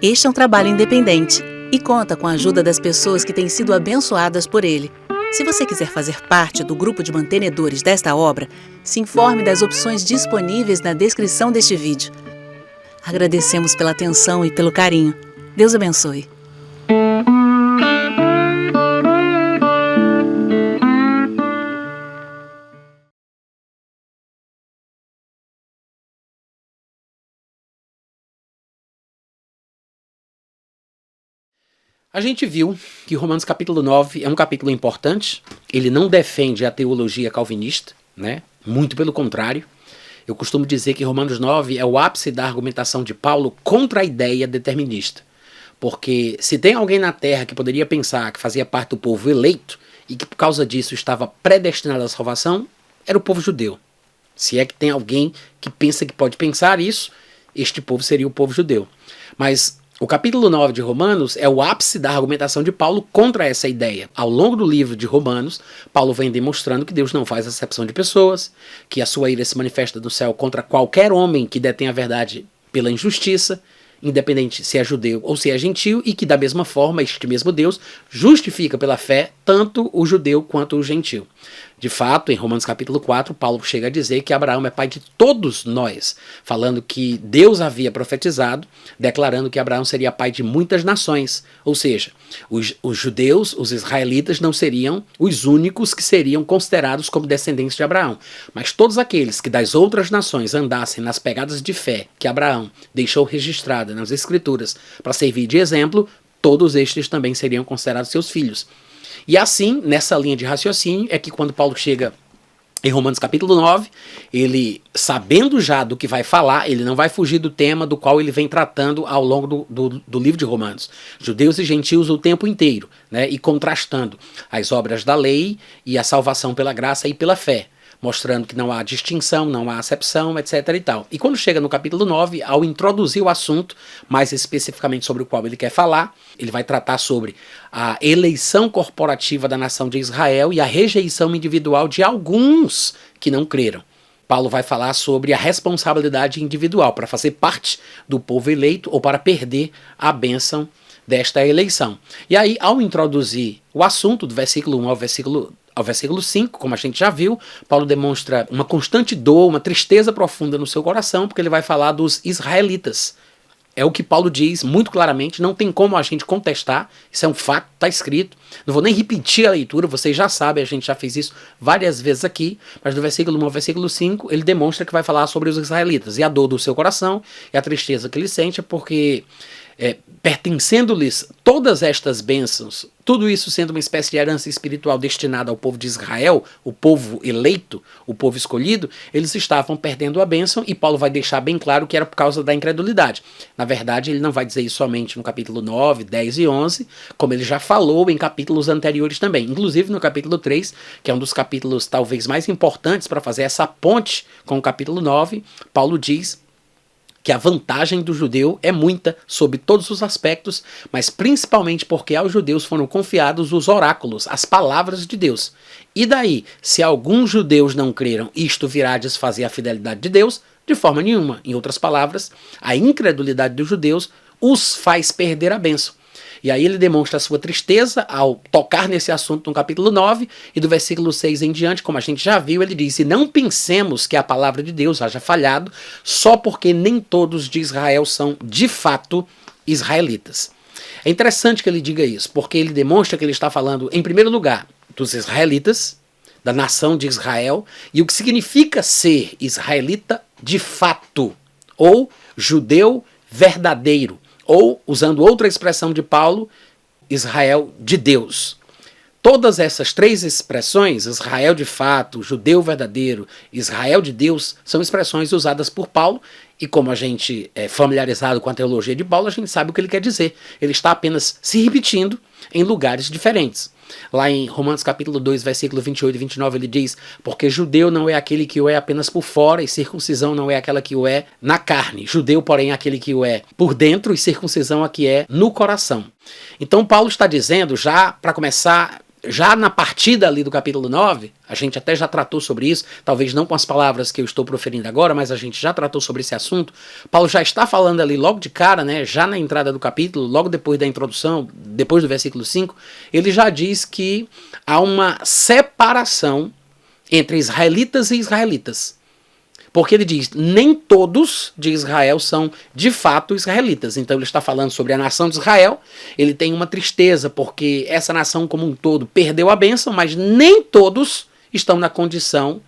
Este é um trabalho independente e conta com a ajuda das pessoas que têm sido abençoadas por ele. Se você quiser fazer parte do grupo de mantenedores desta obra, se informe das opções disponíveis na descrição deste vídeo. Agradecemos pela atenção e pelo carinho. Deus abençoe. A gente viu que Romanos capítulo 9 é um capítulo importante. Ele não defende a teologia calvinista, né? Muito pelo contrário. Eu costumo dizer que Romanos 9 é o ápice da argumentação de Paulo contra a ideia determinista. Porque se tem alguém na terra que poderia pensar que fazia parte do povo eleito e que por causa disso estava predestinado à salvação, era o povo judeu. Se é que tem alguém que pensa que pode pensar isso, este povo seria o povo judeu. Mas o capítulo 9 de Romanos é o ápice da argumentação de Paulo contra essa ideia. Ao longo do livro de Romanos, Paulo vem demonstrando que Deus não faz acepção de pessoas, que a sua ira se manifesta do céu contra qualquer homem que detém a verdade pela injustiça, independente se é judeu ou se é gentil, e que da mesma forma este mesmo Deus justifica pela fé tanto o judeu quanto o gentil. De fato, em Romanos capítulo 4, Paulo chega a dizer que Abraão é pai de todos nós, falando que Deus havia profetizado, declarando que Abraão seria pai de muitas nações, ou seja, os judeus, os israelitas, não seriam os únicos que seriam considerados como descendentes de Abraão, mas todos aqueles que das outras nações andassem nas pegadas de fé que Abraão deixou registrada nas Escrituras para servir de exemplo, todos estes também seriam considerados seus filhos. E assim, nessa linha de raciocínio, é que quando Paulo chega em Romanos capítulo 9, ele, sabendo já do que vai falar, ele não vai fugir do tema do qual ele vem tratando ao longo do livro de Romanos. Judeus e gentios o tempo inteiro, né, e contrastando as obras da lei e a salvação pela graça e pela fé, mostrando que não há distinção, não há acepção, etc. e tal. E quando chega no capítulo 9, ao introduzir o assunto, mais especificamente sobre o qual ele quer falar, ele vai tratar sobre a eleição corporativa da nação de Israel e a rejeição individual de alguns que não creram. Paulo vai falar sobre a responsabilidade individual para fazer parte do povo eleito ou para perder a bênção desta eleição. E aí, ao introduzir o assunto do versículo 1 ao versículo 5, como a gente já viu, Paulo demonstra uma constante dor, uma tristeza profunda no seu coração, porque ele vai falar dos israelitas. É o que Paulo diz muito claramente, não tem como a gente contestar, isso é um fato, está escrito. Não vou nem repetir a leitura, vocês já sabem, a gente já fez isso várias vezes aqui, mas do versículo 1 ao versículo 5, ele demonstra que vai falar sobre os israelitas, e a dor do seu coração, e a tristeza que ele sente, é porque pertencendo-lhes todas estas bênçãos, tudo isso sendo uma espécie de herança espiritual destinada ao povo de Israel, o povo eleito, o povo escolhido, eles estavam perdendo a bênção, e Paulo vai deixar bem claro que era por causa da incredulidade. Na verdade, ele não vai dizer isso somente no capítulo 9, 10 e 11, como ele já falou em capítulos anteriores também, inclusive no capítulo 3, que é um dos capítulos talvez mais importantes para fazer essa ponte com o capítulo 9, Paulo diz que a vantagem do judeu é muita sob todos os aspectos, mas principalmente porque aos judeus foram confiados os oráculos, as palavras de Deus. E daí, se alguns judeus não creram, isto virá a desfazer a fidelidade de Deus? De forma nenhuma. Em outras palavras, a incredulidade dos judeus os faz perder a bênção. E aí ele demonstra a sua tristeza ao tocar nesse assunto no capítulo 9, e do versículo 6 em diante, como a gente já viu, ele diz: e não pensemos que a palavra de Deus haja falhado, só porque nem todos de Israel são, de fato, israelitas. É interessante que ele diga isso, porque ele demonstra que ele está falando, em primeiro lugar, dos israelitas, da nação de Israel, e o que significa ser israelita de fato, ou judeu verdadeiro, ou, usando outra expressão de Paulo, Israel de Deus. Todas essas três expressões, Israel de fato, judeu verdadeiro, Israel de Deus, são expressões usadas por Paulo, e como a gente é familiarizado com a teologia de Paulo, a gente sabe o que ele quer dizer. Ele está apenas se repetindo em lugares diferentes. Lá em Romanos capítulo 2, versículo 28 e 29, ele diz: porque judeu não é aquele que o é apenas por fora, e circuncisão não é aquela que o é na carne. Judeu, porém, é aquele que o é por dentro, e circuncisão a que é no coração. Então Paulo está dizendo, já para começar já na partida ali do capítulo 9, a gente até já tratou sobre isso, talvez não com as palavras que eu estou proferindo agora, mas a gente já tratou sobre esse assunto. Paulo já está falando ali logo de cara, né, já na entrada do capítulo, logo depois da introdução, depois do versículo 5, ele já diz que há uma separação entre israelitas e israelitas. Porque ele diz, nem todos de Israel são de fato israelitas. Então ele está falando sobre a nação de Israel, ele tem uma tristeza porque essa nação como um todo perdeu a bênção, mas nem todos estão na condição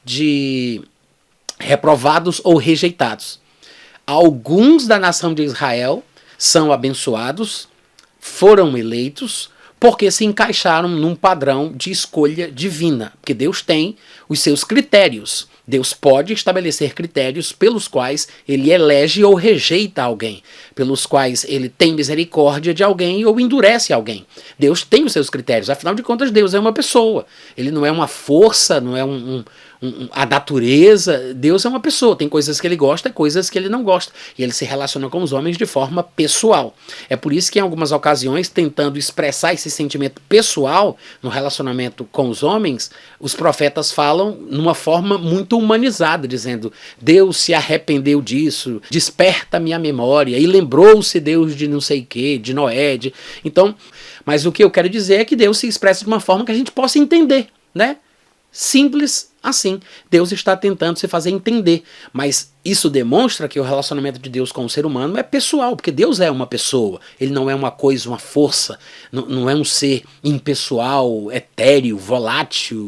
de reprovados ou rejeitados. Alguns da nação de Israel são abençoados, foram eleitos, porque se encaixaram num padrão de escolha divina, porque Deus tem os seus critérios. Deus pode estabelecer critérios pelos quais ele elege ou rejeita alguém, pelos quais ele tem misericórdia de alguém ou endurece alguém. Deus tem os seus critérios, afinal de contas Deus é uma pessoa, ele não é uma força, não é a natureza. Deus é uma pessoa, tem coisas que ele gosta e coisas que ele não gosta, e ele se relaciona com os homens de forma pessoal. É por isso que em algumas ocasiões, tentando expressar esse sentimento pessoal no relacionamento com os homens, os profetas falam numa forma muito humanizada, dizendo, Deus se arrependeu disso, desperta a minha memória, e lembrou-se Deus de não sei o que, de Noé, Então, mas o que eu quero dizer é que Deus se expressa de uma forma que a gente possa entender, né? Simples assim. Deus está tentando se fazer entender, mas isso demonstra que o relacionamento de Deus com o ser humano é pessoal, porque Deus é uma pessoa, ele não é uma coisa, uma força, não é um ser impessoal, etéreo, volátil,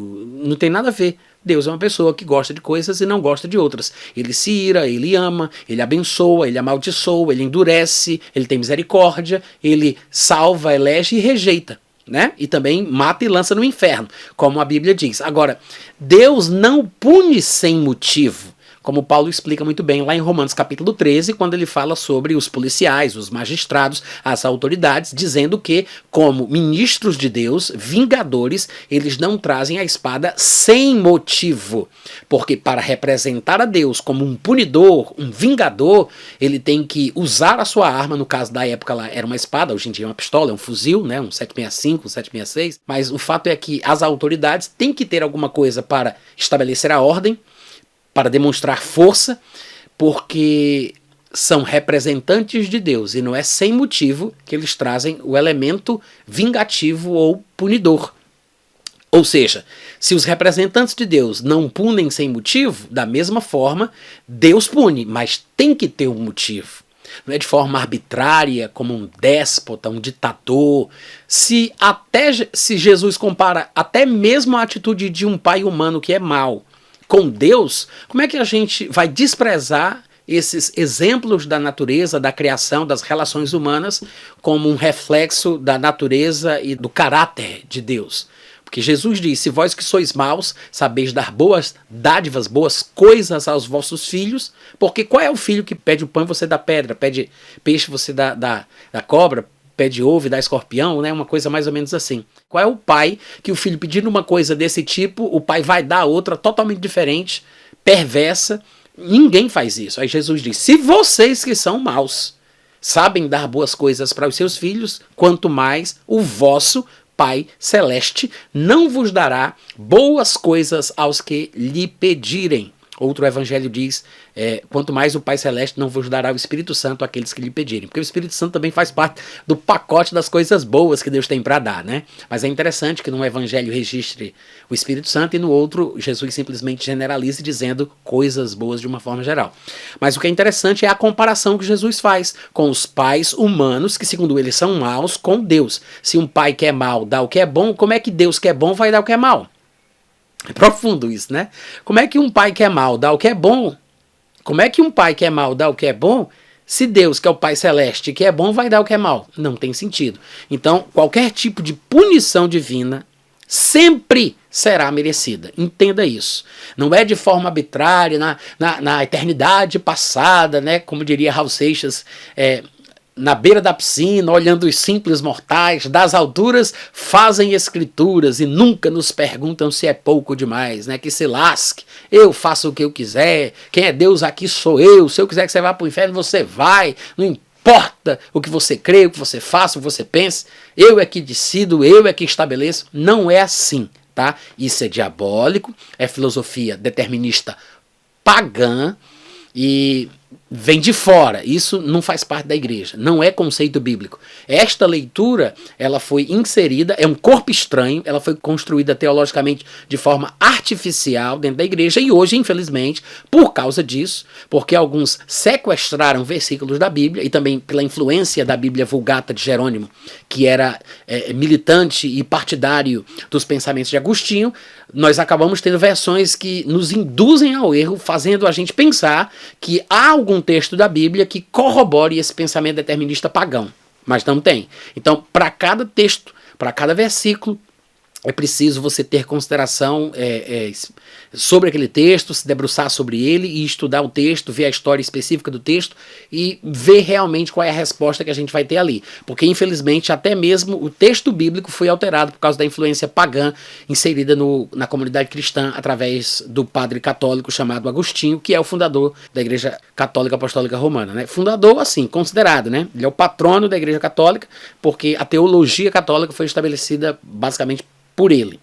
não tem nada a ver. Deus é uma pessoa que gosta de coisas e não gosta de outras. Ele se ira, ele ama, ele abençoa, ele amaldiçoa, ele endurece, ele tem misericórdia, ele salva, elege e rejeita. Né? E também mata e lança no inferno, como a Bíblia diz. Agora, Deus não pune sem motivo, como Paulo explica muito bem lá em Romanos capítulo 13, quando ele fala sobre os policiais, os magistrados, as autoridades, dizendo que, como ministros de Deus, vingadores, eles não trazem a espada sem motivo, porque para representar a Deus como um punidor, um vingador, ele tem que usar a sua arma, no caso da época lá era uma espada, hoje em dia é uma pistola, é um fuzil, né, um 765, um 766, mas o fato é que as autoridades têm que ter alguma coisa para estabelecer a ordem, para demonstrar força, porque são representantes de Deus e não é sem motivo que eles trazem o elemento vingativo ou punidor. Ou seja, se os representantes de Deus não punem sem motivo, da mesma forma, Deus pune, mas tem que ter um motivo. Não é de forma arbitrária, como um déspota, um ditador. Se Jesus compara até mesmo a atitude de um pai humano que é mau com Deus, como é que a gente vai desprezar esses exemplos da natureza, da criação, das relações humanas, como um reflexo da natureza e do caráter de Deus? Porque Jesus disse, vós que sois maus, sabeis dar boas dádivas, boas coisas aos vossos filhos, porque qual é o filho que pede o pão e você dá pedra, pede peixe você dá cobra, pede ovo e dá escorpião, né? Uma coisa mais ou menos assim. Qual é o pai que o filho pedindo uma coisa desse tipo, o pai vai dar outra totalmente diferente, perversa? Ninguém faz isso. Aí Jesus diz, se vocês que são maus sabem dar boas coisas para os seus filhos, quanto mais o vosso Pai Celeste não vos dará boas coisas aos que lhe pedirem. Outro evangelho diz, quanto mais o Pai Celeste não vos dará o Espírito Santo àqueles que lhe pedirem. Porque o Espírito Santo também faz parte do pacote das coisas boas que Deus tem para dar, né? Mas é interessante que num evangelho registre o Espírito Santo e no outro Jesus simplesmente generalize dizendo coisas boas de uma forma geral. Mas o que é interessante é a comparação que Jesus faz com os pais humanos, que segundo ele são maus, com Deus. Se um pai que é mau dá o que é bom, como é que Deus que é bom vai dar o que é mau? É profundo isso, né? Como é que um pai que é mau dá o que é bom? Como é que um pai que é mau dá o que é bom? Se Deus, que é o Pai Celeste, que é bom, vai dar o que é mau? Não tem sentido. Então, qualquer tipo de punição divina sempre será merecida. Entenda isso. Não é de forma arbitrária, na eternidade passada, né? Como diria Raul Seixas, na beira da piscina, olhando os simples mortais, das alturas fazem escrituras e nunca nos perguntam se é pouco demais, né? Que se lasque, eu faço o que eu quiser, quem é Deus aqui sou eu, se eu quiser que você vá para o inferno, você vai, não importa o que você crê, o que você faça, o que você pense, eu é que decido, eu é que estabeleço. Não é assim, tá? Isso é diabólico, é filosofia determinista pagã e vem de fora. Isso não faz parte da igreja, não é conceito bíblico. Esta leitura, ela foi inserida, é um corpo estranho, ela foi construída teologicamente de forma artificial dentro da igreja e hoje, infelizmente, por causa disso, porque alguns sequestraram versículos da Bíblia e também pela influência da Bíblia Vulgata de Jerônimo, que era militante e partidário dos pensamentos de Agostinho, nós acabamos tendo versões que nos induzem ao erro, fazendo a gente pensar que há algum texto da Bíblia que corrobore esse pensamento determinista pagão, mas não tem. Então, para cada texto, para cada versículo, é preciso você ter consideração sobre aquele texto, se debruçar sobre ele e estudar o texto, ver a história específica do texto e ver realmente qual é a resposta que a gente vai ter ali. Porque, infelizmente, até mesmo o texto bíblico foi alterado por causa da influência pagã inserida na comunidade cristã através do padre católico chamado Agostinho, que é o fundador da Igreja Católica Apostólica Romana, né? Fundador, assim, considerado, né? Ele é o patrono da Igreja Católica, porque a teologia católica foi estabelecida basicamente por ele.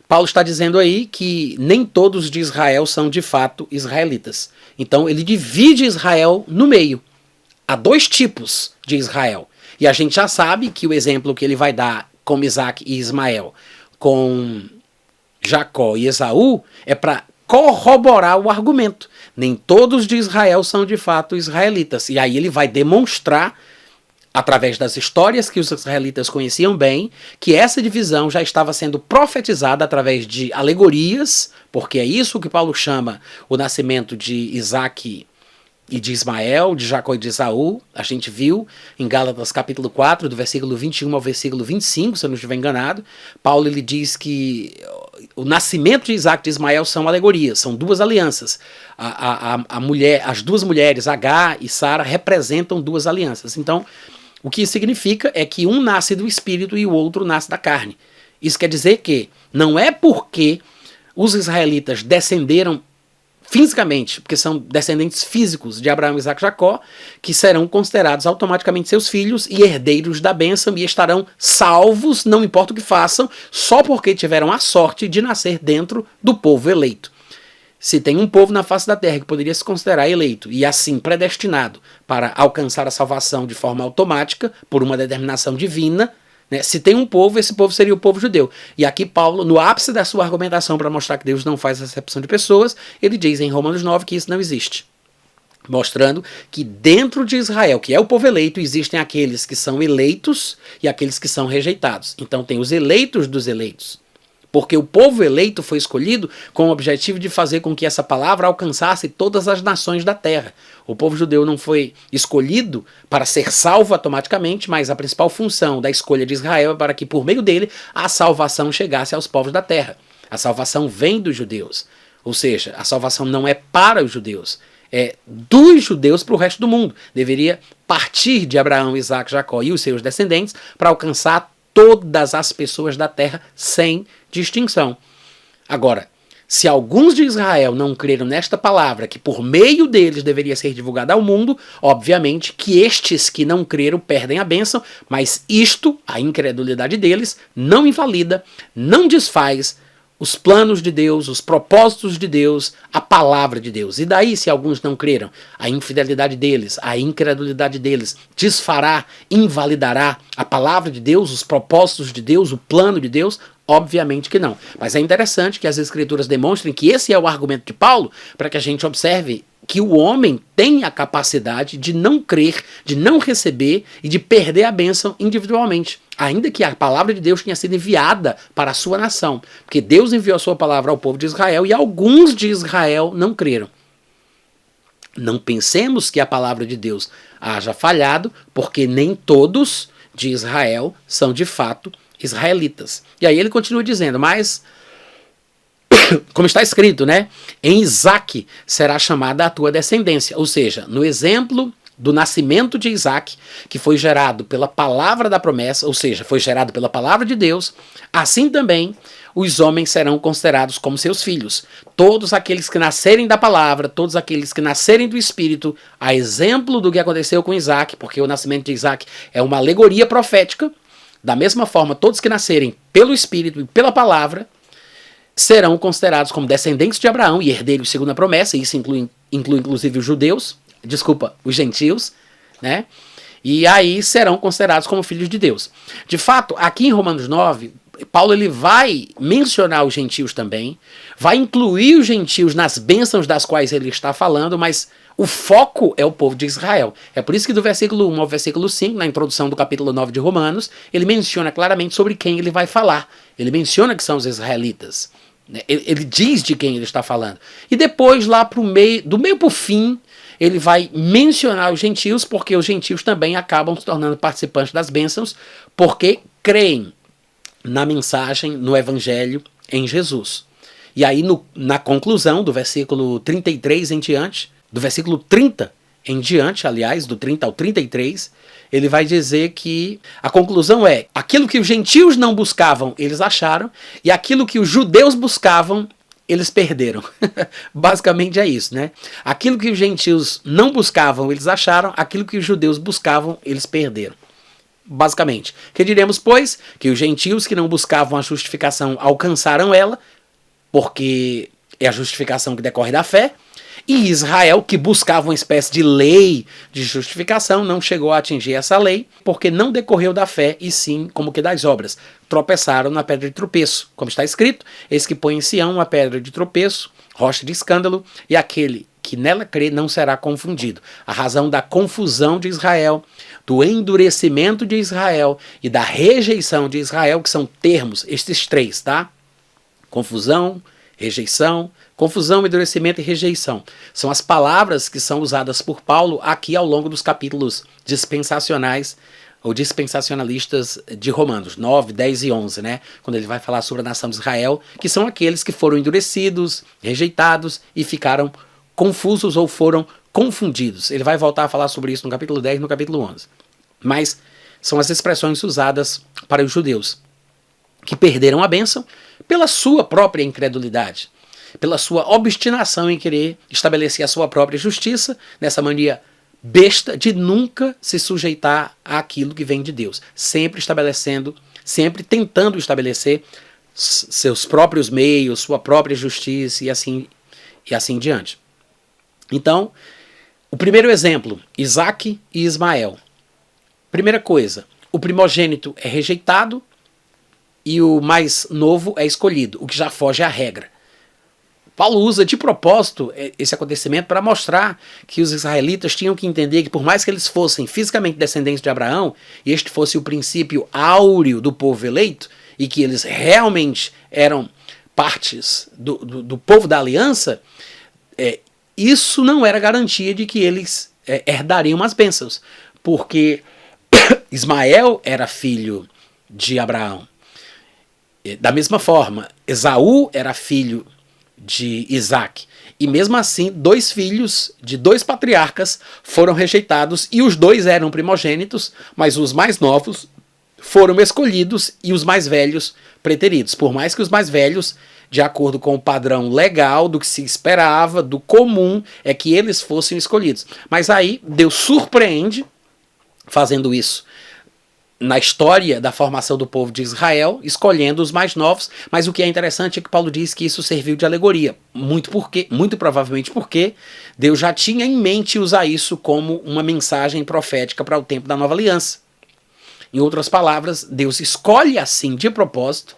Paulo está dizendo aí que nem todos de Israel são de fato israelitas. Então ele divide Israel no meio. Há dois tipos de Israel. E a gente já sabe que o exemplo que ele vai dar com Isaac e Ismael, com Jacó e Esaú, é para corroborar o argumento. Nem todos de Israel são de fato israelitas. E aí ele vai demonstrar, através das histórias que os israelitas conheciam bem, que essa divisão já estava sendo profetizada através de alegorias, porque é isso que Paulo chama o nascimento de Isaac e de Ismael, de Jacó e de Esaú. A gente viu em Gálatas capítulo 4, do versículo 21 ao versículo 25, se eu não estiver enganado. Paulo ele diz que o nascimento de Isaac e de Ismael são alegorias, são duas alianças. As duas mulheres, Agar e Sara, representam duas alianças. Então, o que significa é que um nasce do espírito e o outro nasce da carne. Isso quer dizer que não é porque os israelitas descenderam fisicamente, porque são descendentes físicos de Abraão, Isaac e Jacó, que serão considerados automaticamente seus filhos e herdeiros da bênção e estarão salvos, não importa o que façam, só porque tiveram a sorte de nascer dentro do povo eleito. Se tem um povo na face da terra que poderia se considerar eleito e assim predestinado para alcançar a salvação de forma automática por uma determinação divina, né? Se tem um povo, esse povo seria o povo judeu. E aqui Paulo, no ápice da sua argumentação para mostrar que Deus não faz acepção de pessoas, ele diz em Romanos 9 que isso não existe. Mostrando que dentro de Israel, que é o povo eleito, existem aqueles que são eleitos e aqueles que são rejeitados. Então tem os eleitos dos eleitos. Porque o povo eleito foi escolhido com o objetivo de fazer com que essa palavra alcançasse todas as nações da terra. O povo judeu não foi escolhido para ser salvo automaticamente, mas a principal função da escolha de Israel é para que por meio dele a salvação chegasse aos povos da terra. A salvação vem dos judeus. Ou seja, a salvação não é para os judeus, é dos judeus para o resto do mundo. Deveria partir de Abraão, Isaac, Jacó e os seus descendentes para alcançar todas as pessoas da terra sem distinção. Agora, se alguns de Israel não creram nesta palavra, que por meio deles deveria ser divulgada ao mundo, obviamente que estes que não creram perdem a bênção, mas isto, a incredulidade deles, não invalida, não desfaz os planos de Deus, os propósitos de Deus, a palavra de Deus. E daí, se alguns não creram, a infidelidade deles, a incredulidade deles desfará, invalidará a palavra de Deus, os propósitos de Deus, o plano de Deus? Obviamente que não. Mas é interessante que as Escrituras demonstrem que esse é o argumento de Paulo, para que a gente observe que o homem tem a capacidade de não crer, de não receber e de perder a bênção individualmente, ainda que a palavra de Deus tenha sido enviada para a sua nação, porque Deus enviou a sua palavra ao povo de Israel e alguns de Israel não creram. Não pensemos que a palavra de Deus haja falhado, porque nem todos de Israel são de fato israelitas. E aí ele continua dizendo, mas como está escrito, né? Em Isaac será chamada a tua descendência. Ou seja, no exemplo do nascimento de Isaac, que foi gerado pela palavra da promessa, ou seja, foi gerado pela palavra de Deus, assim também os homens serão considerados como seus filhos. Todos aqueles que nascerem da palavra, todos aqueles que nascerem do Espírito, a exemplo do que aconteceu com Isaac, porque o nascimento de Isaac é uma alegoria profética, da mesma forma, todos que nascerem pelo Espírito e pela palavra, serão considerados como descendentes de Abraão e herdeiros segundo a promessa, e isso inclui inclusive os judeus, os gentios, né? E aí serão considerados como filhos de Deus. De fato, aqui em Romanos 9, Paulo ele vai mencionar os gentios também, vai incluir os gentios nas bênçãos das quais ele está falando, mas o foco é o povo de Israel. É por isso que do versículo 1 ao versículo 5, na introdução do capítulo 9 de Romanos, ele menciona claramente sobre quem ele vai falar. Ele menciona que são os israelitas. Ele diz de quem ele está falando. E depois, lá do meio para o fim, ele vai mencionar os gentios, porque os gentios também acabam se tornando participantes das bênçãos, porque creem na mensagem, no evangelho, em Jesus. E aí, na conclusão do versículo 33 em diante, do versículo 30 em diante, aliás, do 30 ao 33, ele vai dizer que a conclusão é: aquilo que os gentios não buscavam, eles acharam, e aquilo que os judeus buscavam, eles perderam. Basicamente é isso, né? Aquilo que os gentios não buscavam, eles acharam, aquilo que os judeus buscavam, eles perderam. Basicamente. Que diremos, pois, que os gentios que não buscavam a justificação alcançaram ela, porque é a justificação que decorre da fé, e Israel, que buscava uma espécie de lei de justificação, não chegou a atingir essa lei, porque não decorreu da fé, e sim como que das obras. Tropeçaram na pedra de tropeço. Como está escrito, eis que põe em Sião uma pedra de tropeço, rocha de escândalo, e aquele que nela crê não será confundido. A razão da confusão de Israel, do endurecimento de Israel e da rejeição de Israel, que são termos, estes três, tá? Confusão, rejeição, endurecimento e rejeição. São as palavras que são usadas por Paulo aqui ao longo dos capítulos dispensacionais ou dispensacionalistas de Romanos 9, 10 e 11, né? Quando ele vai falar sobre a nação de Israel, que são aqueles que foram endurecidos, rejeitados e ficaram confusos ou foram confundidos. Ele vai voltar a falar sobre isso no capítulo 10 e no capítulo 11. Mas são as expressões usadas para os judeus, que perderam a bênção pela sua própria incredulidade, pela sua obstinação em querer estabelecer a sua própria justiça, nessa mania besta de nunca se sujeitar àquilo que vem de Deus, sempre tentando estabelecer seus próprios meios, sua própria justiça e assim diante. Então, o primeiro exemplo, Isaac e Ismael. Primeira coisa, o primogênito é rejeitado e o mais novo é escolhido, o que já foge à regra. Paulo usa de propósito esse acontecimento para mostrar que os israelitas tinham que entender que por mais que eles fossem fisicamente descendentes de Abraão, e este fosse o princípio áureo do povo eleito, e que eles realmente eram partes do povo da aliança, isso não era garantia de que eles herdariam as bênçãos, porque Ismael era filho de Abraão. Da mesma forma, Esaú era filho de Isaac. E mesmo assim, 2 filhos de 2 patriarcas foram rejeitados e os 2 eram primogênitos, mas os mais novos foram escolhidos e os mais velhos preteridos. Por mais que os mais velhos, de acordo com o padrão legal do que se esperava, do comum, é que eles fossem escolhidos. Mas aí Deus surpreende fazendo isso na história da formação do povo de Israel, escolhendo os mais novos, mas o que é interessante é que Paulo diz que isso serviu de alegoria, muito provavelmente porque Deus já tinha em mente usar isso como uma mensagem profética para o tempo da nova aliança. Em outras palavras, Deus escolhe assim de propósito,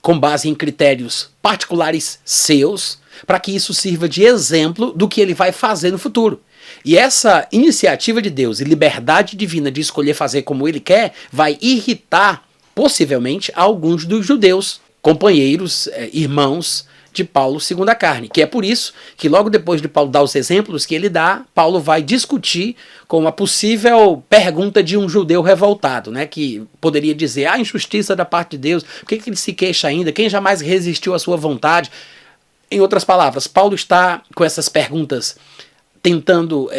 com base em critérios particulares seus, para que isso sirva de exemplo do que ele vai fazer no futuro. E essa iniciativa de Deus e liberdade divina de escolher fazer como ele quer vai irritar, possivelmente, alguns dos judeus, companheiros, irmãos de Paulo segundo a carne. Que é por isso que logo depois de Paulo dar os exemplos que ele dá, Paulo vai discutir com a possível pergunta de um judeu revoltado, né, que poderia dizer, injustiça da parte de Deus, por que ele se queixa ainda? Quem jamais resistiu à sua vontade? Em outras palavras, Paulo está com essas perguntas tentando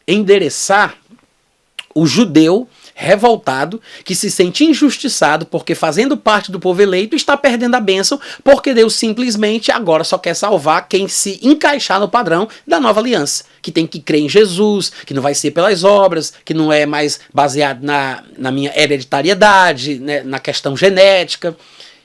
endereçar o judeu revoltado, que se sente injustiçado porque fazendo parte do povo eleito está perdendo a bênção, porque Deus simplesmente agora só quer salvar quem se encaixar no padrão da nova aliança, que tem que crer em Jesus, que não vai ser pelas obras, que não é mais baseado na minha hereditariedade, né, na questão genética.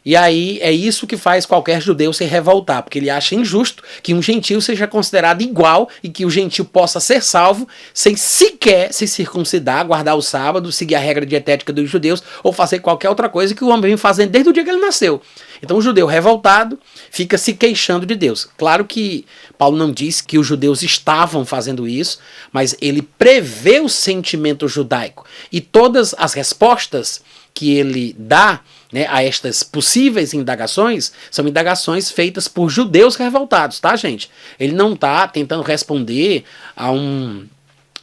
E aí é isso que faz qualquer judeu se revoltar, porque ele acha injusto que um gentio seja considerado igual e que o gentio possa ser salvo sem sequer se circuncidar, guardar o sábado, seguir a regra dietética dos judeus ou fazer qualquer outra coisa que o homem vem fazendo desde o dia que ele nasceu. Então o judeu revoltado fica se queixando de Deus. Claro que Paulo não disse que os judeus estavam fazendo isso, mas ele prevê o sentimento judaico. E todas as respostas que ele dá, né, a estas possíveis indagações, são indagações feitas por judeus revoltados, tá, gente? Ele não está tentando responder a um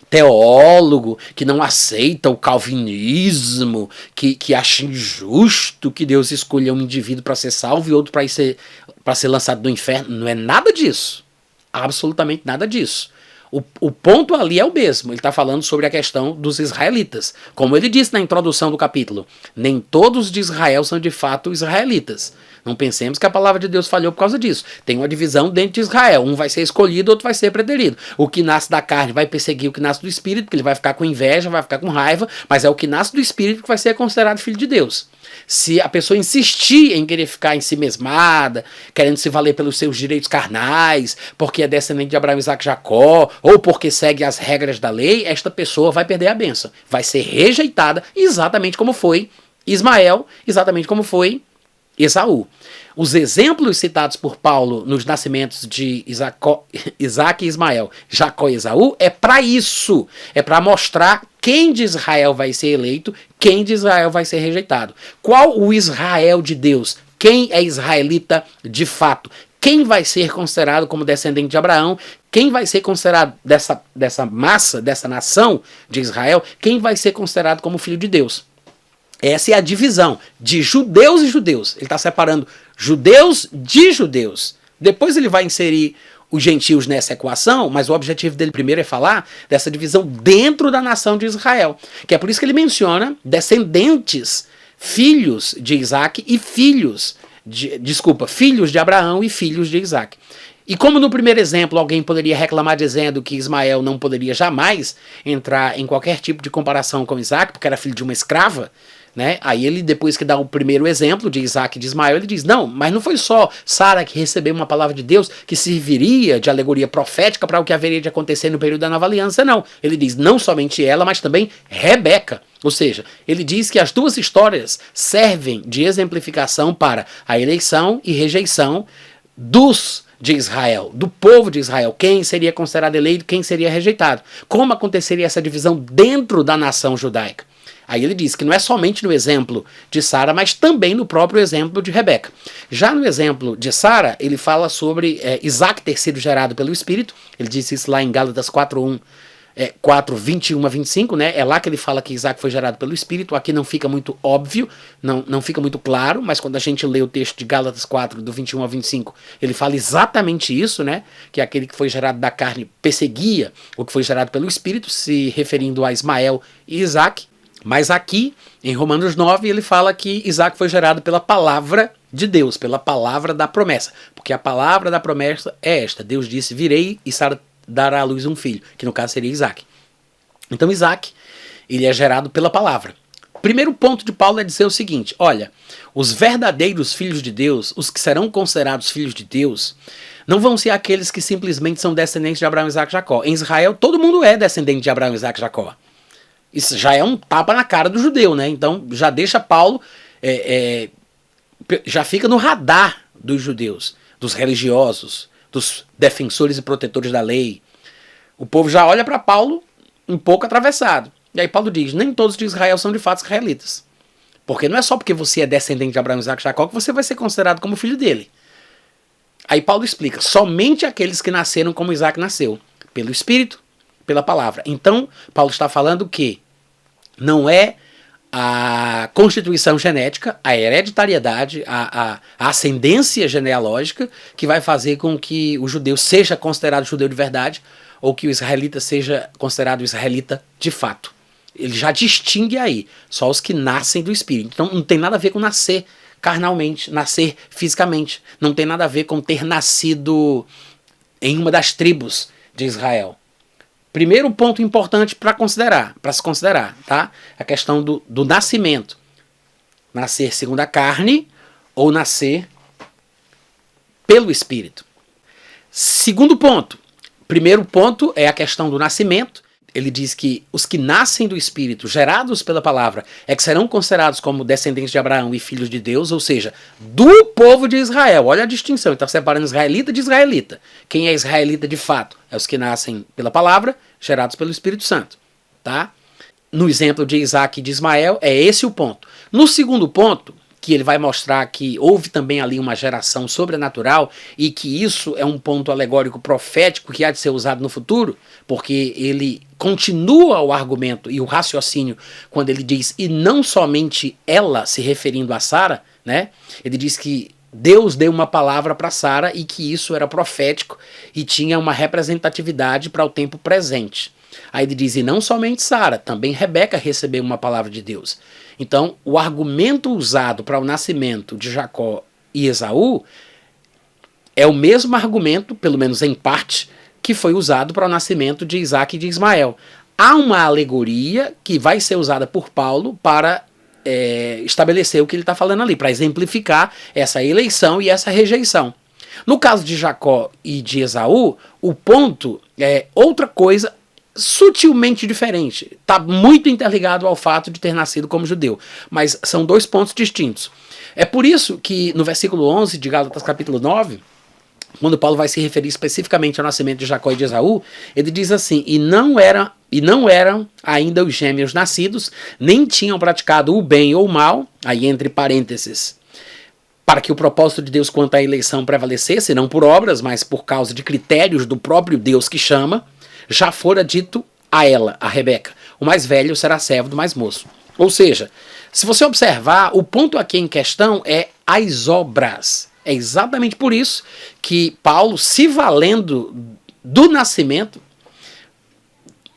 teólogo que não aceita o calvinismo, que acha injusto que Deus escolha um indivíduo para ser salvo e outro para ser lançado no inferno. Não é nada disso. Absolutamente nada disso. O ponto ali é o mesmo. Ele está falando sobre a questão dos israelitas. Como ele disse na introdução do capítulo, nem todos de Israel são de fato israelitas. Não pensemos que a palavra de Deus falhou por causa disso. Tem uma divisão dentro de Israel. Um vai ser escolhido, outro vai ser preterido. O que nasce da carne vai perseguir o que nasce do espírito, porque ele vai ficar com inveja, vai ficar com raiva, mas é o que nasce do espírito que vai ser considerado filho de Deus. Se a pessoa insistir em querer ficar ensimesmada, querendo se valer pelos seus direitos carnais, porque é descendente de Abraão, Isaac e Jacó, ou porque segue as regras da lei, esta pessoa vai perder a bênção. Vai ser rejeitada exatamente como foi Ismael, exatamente como foi Esaú. Os exemplos citados por Paulo nos nascimentos de Isaac e Ismael, Jacó e Esaú, é para isso. É para mostrar quem de Israel vai ser eleito, quem de Israel vai ser rejeitado. Qual o Israel de Deus? Quem é israelita de fato? Quem vai ser considerado como descendente de Abraão? Quem vai ser considerado dessa massa, dessa nação de Israel? Quem vai ser considerado como filho de Deus? Essa é a divisão de judeus e judeus. Ele está separando judeus de judeus. Depois ele vai inserir os gentios nessa equação, mas o objetivo dele primeiro é falar dessa divisão dentro da nação de Israel. Que é por isso que ele menciona descendentes, filhos de Isaac e filhos de Abraão e filhos de Isaac. E como no primeiro exemplo alguém poderia reclamar dizendo que Ismael não poderia jamais entrar em qualquer tipo de comparação com Isaac, porque era filho de uma escrava, né? Aí ele, depois que dá o primeiro exemplo de Isaac e de Ismael, ele diz, não, mas não foi só Sara que recebeu uma palavra de Deus que serviria de alegoria profética para o que haveria de acontecer no período da nova aliança, não. Ele diz, não somente ela, mas também Rebeca. Ou seja, ele diz que as duas histórias servem de exemplificação para a eleição e rejeição de Israel, do povo de Israel, quem seria considerado eleito, quem seria rejeitado. Como aconteceria essa divisão dentro da nação judaica? Aí ele diz que não é somente no exemplo de Sara, mas também no próprio exemplo de Rebeca. Já no exemplo de Sara, ele fala sobre Isaac ter sido gerado pelo Espírito. Ele diz isso lá em Gálatas 4:1, 4:21 a 25, né? É lá que ele fala que Isaac foi gerado pelo Espírito. Aqui não fica muito óbvio, não fica muito claro, mas quando a gente lê o texto de Gálatas 4, do 21 a 25, ele fala exatamente isso, né? Que aquele que foi gerado da carne perseguia o que foi gerado pelo Espírito, se referindo a Ismael e Isaac. Mas aqui, em Romanos 9, ele fala que Isaac foi gerado pela palavra de Deus, pela palavra da promessa. Porque a palavra da promessa é esta. Deus disse, virei e Sara dará à luz um filho, que no caso seria Isaac. Então Isaac, ele é gerado pela palavra. O primeiro ponto de Paulo é dizer o seguinte, olha, os verdadeiros filhos de Deus, os que serão considerados filhos de Deus, não vão ser aqueles que simplesmente são descendentes de Abraão, Isaac e Jacó. Em Israel, todo mundo é descendente de Abraão, Isaac e Jacó. Isso já é um tapa na cara do judeu, né? Então já deixa Paulo, já fica no radar dos judeus, dos religiosos, dos defensores e protetores da lei. O povo já olha para Paulo um pouco atravessado. E aí Paulo diz, nem todos de Israel são de fato israelitas. Porque não é só porque você é descendente de Abraão, Isaac e Jacó que você vai ser considerado como filho dele. Aí Paulo explica, somente aqueles que nasceram como Isaac nasceu, pelo Espírito, pela palavra. Então, Paulo está falando que não é a constituição genética, a hereditariedade, a ascendência genealógica que vai fazer com que o judeu seja considerado judeu de verdade ou que o israelita seja considerado israelita de fato. Ele já distingue aí, só os que nascem do Espírito. Então não tem nada a ver com nascer carnalmente, nascer fisicamente. Não tem nada a ver com ter nascido em uma das tribos de Israel. Primeiro ponto importante para se considerar, tá? A questão do nascimento. Nascer segundo a carne ou nascer pelo Espírito. Segundo ponto. Primeiro ponto é a questão do nascimento. Ele diz que os que nascem do Espírito, gerados pela palavra, é que serão considerados como descendentes de Abraão e filhos de Deus, ou seja, do povo de Israel. Olha a distinção, ele está separando israelita de israelita. Quem é israelita de fato? É os que nascem pela palavra, gerados pelo Espírito Santo. Tá? No exemplo de Isaac e de Ismael, é esse o ponto. No segundo ponto, que ele vai mostrar que houve também ali uma geração sobrenatural e que isso é um ponto alegórico profético que há de ser usado no futuro, porque ele continua o argumento e o raciocínio quando ele diz, e não somente ela, se referindo a Sara, né? Ele diz que Deus deu uma palavra para Sara e que isso era profético e tinha uma representatividade para o tempo presente. Aí ele diz, e não somente Sara, também Rebeca recebeu uma palavra de Deus. Então, o argumento usado para o nascimento de Jacó e Esaú é o mesmo argumento, pelo menos em parte, que foi usado para o nascimento de Isaac e de Ismael. Há uma alegoria que vai ser usada por Paulo para estabelecer o que ele está falando ali, para exemplificar essa eleição e essa rejeição. No caso de Jacó e de Esaú, o ponto é outra coisa sutilmente diferente. Está muito interligado ao fato de ter nascido como judeu. Mas são dois pontos distintos. É por isso que no versículo 11 de Gálatas capítulo 9, quando Paulo vai se referir especificamente ao nascimento de Jacó e de Esaú, ele diz assim, e não eram ainda os gêmeos nascidos, nem tinham praticado o bem ou o mal, aí entre parênteses, para que o propósito de Deus quanto à eleição prevalecesse, não por obras, mas por causa de critérios do próprio Deus que chama, já fora dito a ela, a Rebeca, o mais velho será servo do mais moço. Ou seja, se você observar, o ponto aqui em questão é as obras. É exatamente por isso que Paulo, se valendo do nascimento,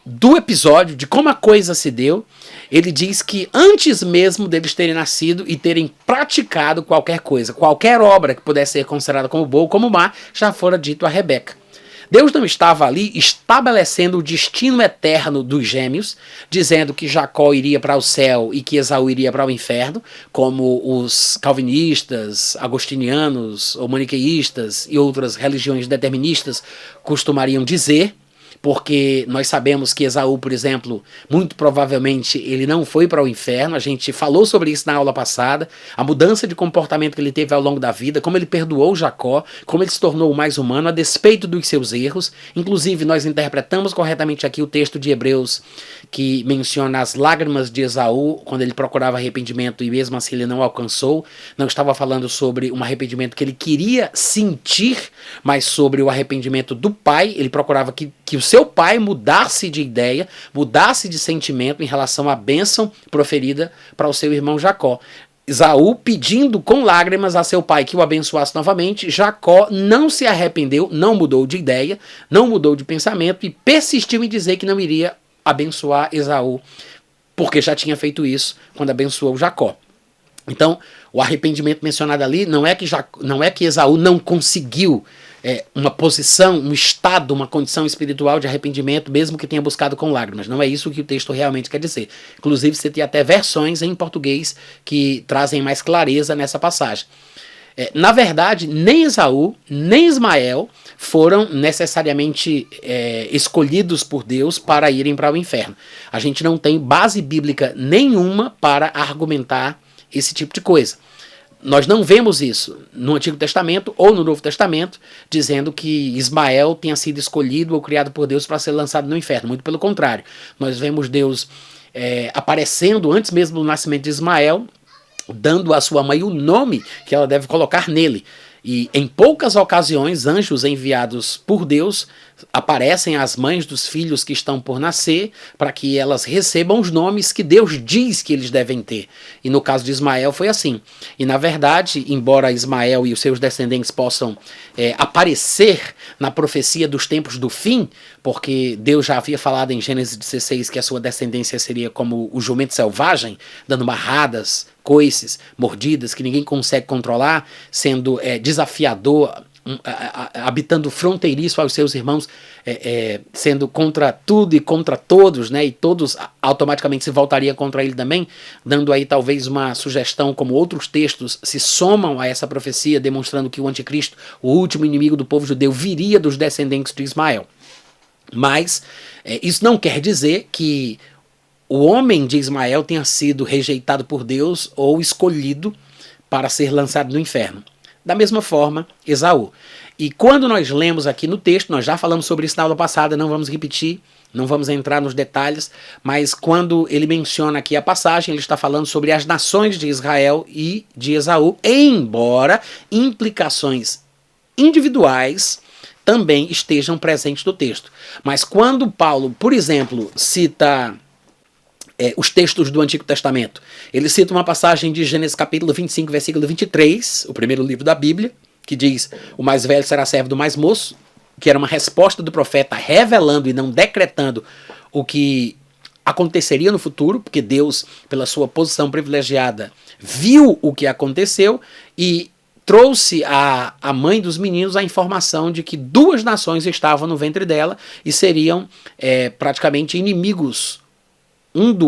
do episódio, de como a coisa se deu, ele diz que antes mesmo deles terem nascido e terem praticado qualquer coisa, qualquer obra que pudesse ser considerada como boa ou como má, já fora dito a Rebeca. Deus não estava ali estabelecendo o destino eterno dos gêmeos, dizendo que Jacó iria para o céu e que Esaú iria para o inferno, como os calvinistas, agostinianos ou maniqueístas e outras religiões deterministas costumariam dizer, porque nós sabemos que Esaú, por exemplo, muito provavelmente ele não foi para o inferno. A gente falou sobre isso na aula passada, a mudança de comportamento que ele teve ao longo da vida, como ele perdoou Jacó, como ele se tornou mais humano a despeito dos seus erros. Inclusive nós interpretamos corretamente aqui o texto de Hebreus que menciona as lágrimas de Esaú quando ele procurava arrependimento e mesmo assim ele não alcançou. Não estava falando sobre um arrependimento que ele queria sentir, mas sobre o arrependimento do pai. Ele procurava que o seu pai mudasse de ideia, mudasse de sentimento em relação à bênção proferida para o seu irmão Jacó. Esaú pedindo com lágrimas a seu pai que o abençoasse novamente. Jacó não se arrependeu, não mudou de ideia, não mudou de pensamento e persistiu em dizer que não iria abençoar Esaú, porque já tinha feito isso quando abençoou Jacó. Então, o arrependimento mencionado ali não é que Esaú não conseguiu uma posição, um estado, uma condição espiritual de arrependimento, mesmo que tenha buscado com lágrimas. Não é isso que o texto realmente quer dizer. Inclusive, você tem até versões em português que trazem mais clareza nessa passagem. Na verdade, nem Esaú, nem Ismael foram necessariamente escolhidos por Deus para irem para o inferno. A gente não tem base bíblica nenhuma para argumentar esse tipo de coisa. Nós não vemos isso no Antigo Testamento ou no Novo Testamento, dizendo que Ismael tenha sido escolhido ou criado por Deus para ser lançado no inferno. Muito pelo contrário. Nós vemos Deus aparecendo antes mesmo do nascimento de Ismael, dando à sua mãe o nome que ela deve colocar nele. E em poucas ocasiões, anjos enviados por Deus aparecem às mães dos filhos que estão por nascer para que elas recebam os nomes que Deus diz que eles devem ter. E no caso de Ismael foi assim. E na verdade, embora Ismael e os seus descendentes possam aparecer na profecia dos tempos do fim, porque Deus já havia falado em Gênesis 16 que a sua descendência seria como o jumento selvagem, dando marradas, coices, mordidas, que ninguém consegue controlar, sendo desafiador, habitando fronteiriço aos seus irmãos, sendo contra tudo e contra todos, né, e todos automaticamente se voltariam contra ele também, dando aí talvez uma sugestão como outros textos se somam a essa profecia, demonstrando que o anticristo, o último inimigo do povo judeu, viria dos descendentes de Ismael. Mas isso não quer dizer que o homem de Ismael tenha sido rejeitado por Deus ou escolhido para ser lançado no inferno. Da mesma forma, Esaú. E quando nós lemos aqui no texto, nós já falamos sobre isso na aula passada, não vamos repetir, não vamos entrar nos detalhes, mas quando ele menciona aqui a passagem, ele está falando sobre as nações de Israel e de Esaú, embora implicações individuais também estejam presentes no texto. Mas quando Paulo, por exemplo, cita os textos do Antigo Testamento, ele cita uma passagem de Gênesis capítulo 25, versículo 23, o primeiro livro da Bíblia, que diz: o mais velho será servo do mais moço, que era uma resposta do profeta revelando e não decretando o que aconteceria no futuro, porque Deus, pela sua posição privilegiada, viu o que aconteceu e trouxe à mãe dos meninos a informação de que duas nações estavam no ventre dela e seriam praticamente inimigos.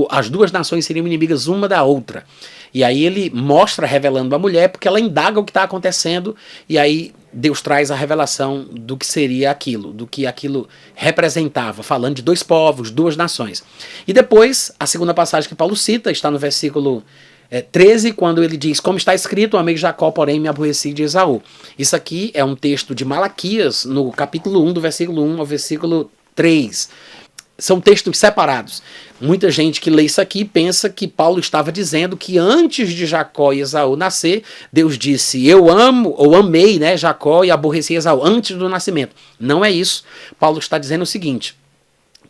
As duas nações seriam inimigas uma da outra. E aí ele mostra revelando a mulher, porque ela indaga o que está acontecendo, e aí Deus traz a revelação do que seria aquilo, do que aquilo representava, falando de dois povos, duas nações. E depois, a segunda passagem que Paulo cita, está no versículo 13, quando ele diz: como está escrito, amei Jacó, porém me aborreci de Esaú. Isso aqui é um texto de Malaquias, no capítulo 1, do versículo 1 ao versículo 3. São textos separados. Muita gente que lê isso aqui pensa que Paulo estava dizendo que antes de Jacó e Esaú nascer, Deus disse: eu amo, ou amei, né, Jacó e aborreci Esaú, antes do nascimento. Não é isso. Paulo está dizendo o seguinte,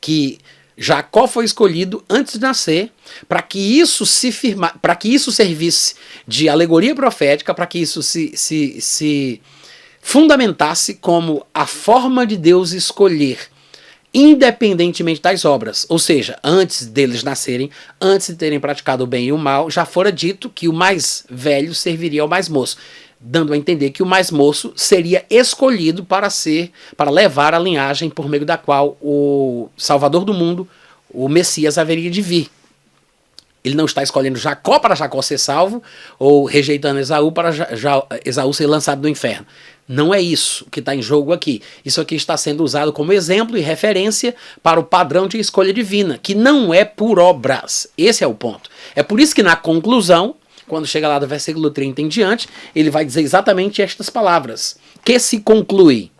que Jacó foi escolhido antes de nascer, para que isso para que isso servisse de alegoria profética, para que isso se fundamentasse como a forma de Deus escolher, independentemente das obras. Ou seja, antes deles nascerem, antes de terem praticado o bem e o mal, já fora dito que o mais velho serviria ao mais moço, dando a entender que o mais moço seria escolhido para levar a linhagem por meio da qual o Salvador do mundo, o Messias, haveria de vir. Ele não está escolhendo Jacó para Jacó ser salvo, ou rejeitando Esaú para Esaú ser lançado no inferno. Não é isso que está em jogo aqui. Isso aqui está sendo usado como exemplo e referência para o padrão de escolha divina, que não é por obras. Esse é o ponto. É por isso que na conclusão, quando chega lá do versículo 30 em diante, ele vai dizer exatamente estas palavras. Que se conclui?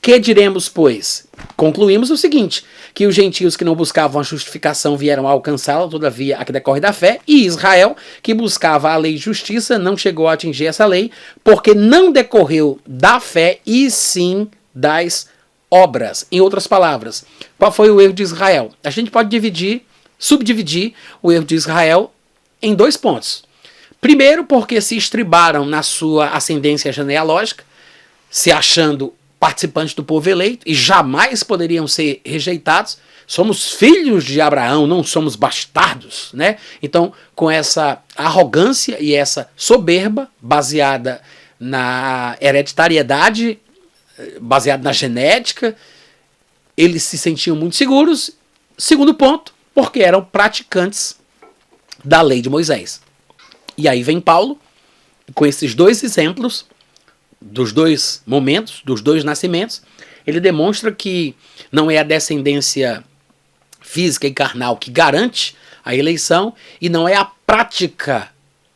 Que diremos, pois? Concluímos o seguinte, que os gentios que não buscavam a justificação vieram a alcançá-la, todavia a que decorre da fé, e Israel, que buscava a lei de justiça, não chegou a atingir essa lei, porque não decorreu da fé, e sim das obras. Em outras palavras, qual foi o erro de Israel? A gente pode subdividir o erro de Israel em dois pontos. Primeiro, porque se estribaram na sua ascendência genealógica, se achando participantes do povo eleito, e jamais poderiam ser rejeitados. Somos filhos de Abraão, não somos bastardos, né? Então, com essa arrogância e essa soberba, baseada na hereditariedade, baseada na genética, eles se sentiam muito seguros. Segundo ponto, porque eram praticantes da lei de Moisés. E aí vem Paulo, com esses dois exemplos, dos dois momentos, dos dois nascimentos, ele demonstra que não é a descendência física e carnal que garante a eleição, e não é a prática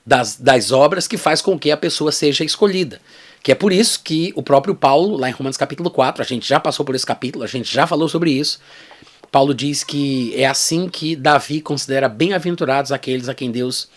das obras que faz com que a pessoa seja escolhida. Que é por isso que o próprio Paulo, lá em Romanos capítulo 4, a gente já passou por esse capítulo, a gente já falou sobre isso, Paulo diz que é assim que Davi considera bem-aventurados aqueles a quem Deus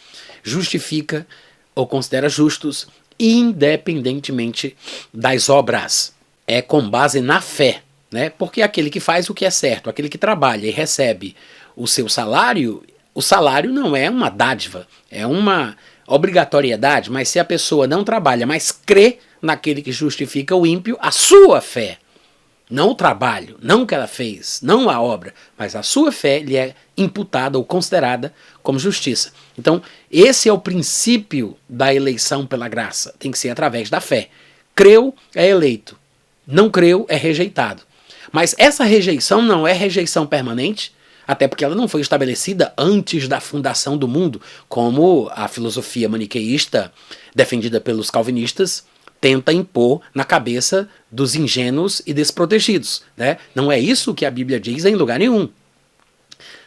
justifica ou considera justos, independentemente das obras. É com base na fé, né? Porque aquele que faz o que é certo, aquele que trabalha e recebe o seu salário, o salário não é uma dádiva, é uma obrigatoriedade, mas se a pessoa não trabalha, mas crê naquele que justifica o ímpio, a sua fé, não o trabalho, não o que ela fez, não a obra, mas a sua fé lhe é imputada ou considerada como justiça. Então, esse é o princípio da eleição pela graça. Tem que ser através da fé. Creu, é eleito. Não creu, é rejeitado. Mas essa rejeição não é rejeição permanente, até porque ela não foi estabelecida antes da fundação do mundo, como a filosofia maniqueísta, defendida pelos calvinistas, tenta impor na cabeça dos ingênuos e desprotegidos, né? Não é isso que a Bíblia diz em lugar nenhum.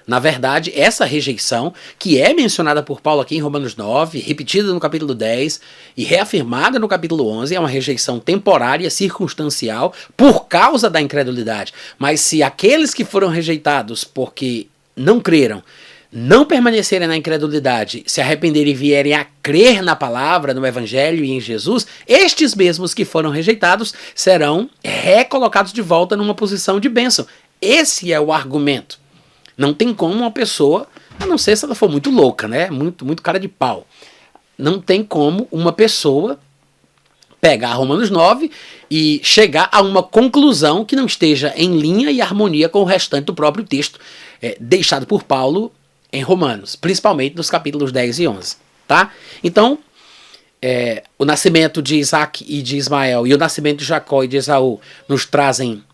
Na verdade, essa rejeição, que é mencionada por Paulo aqui em Romanos 9, repetida no capítulo 10 e reafirmada no capítulo 11, é uma rejeição temporária, circunstancial, por causa da incredulidade. Mas se aqueles que foram rejeitados porque não creram, não permanecerem na incredulidade, se arrependerem e vierem a crer na palavra, no evangelho e em Jesus, estes mesmos que foram rejeitados serão recolocados de volta numa posição de bênção. Esse é o argumento. Não tem como uma pessoa, a não ser se ela for muito louca, né? Muito cara de pau. Não tem como uma pessoa pegar Romanos 9 e chegar a uma conclusão que não esteja em linha e harmonia com o restante do próprio texto deixado por Paulo em Romanos, principalmente nos capítulos 10 e 11. Tá? Então, o nascimento de Isaac e de Ismael e o nascimento de Jacó e de Esaú nos trazem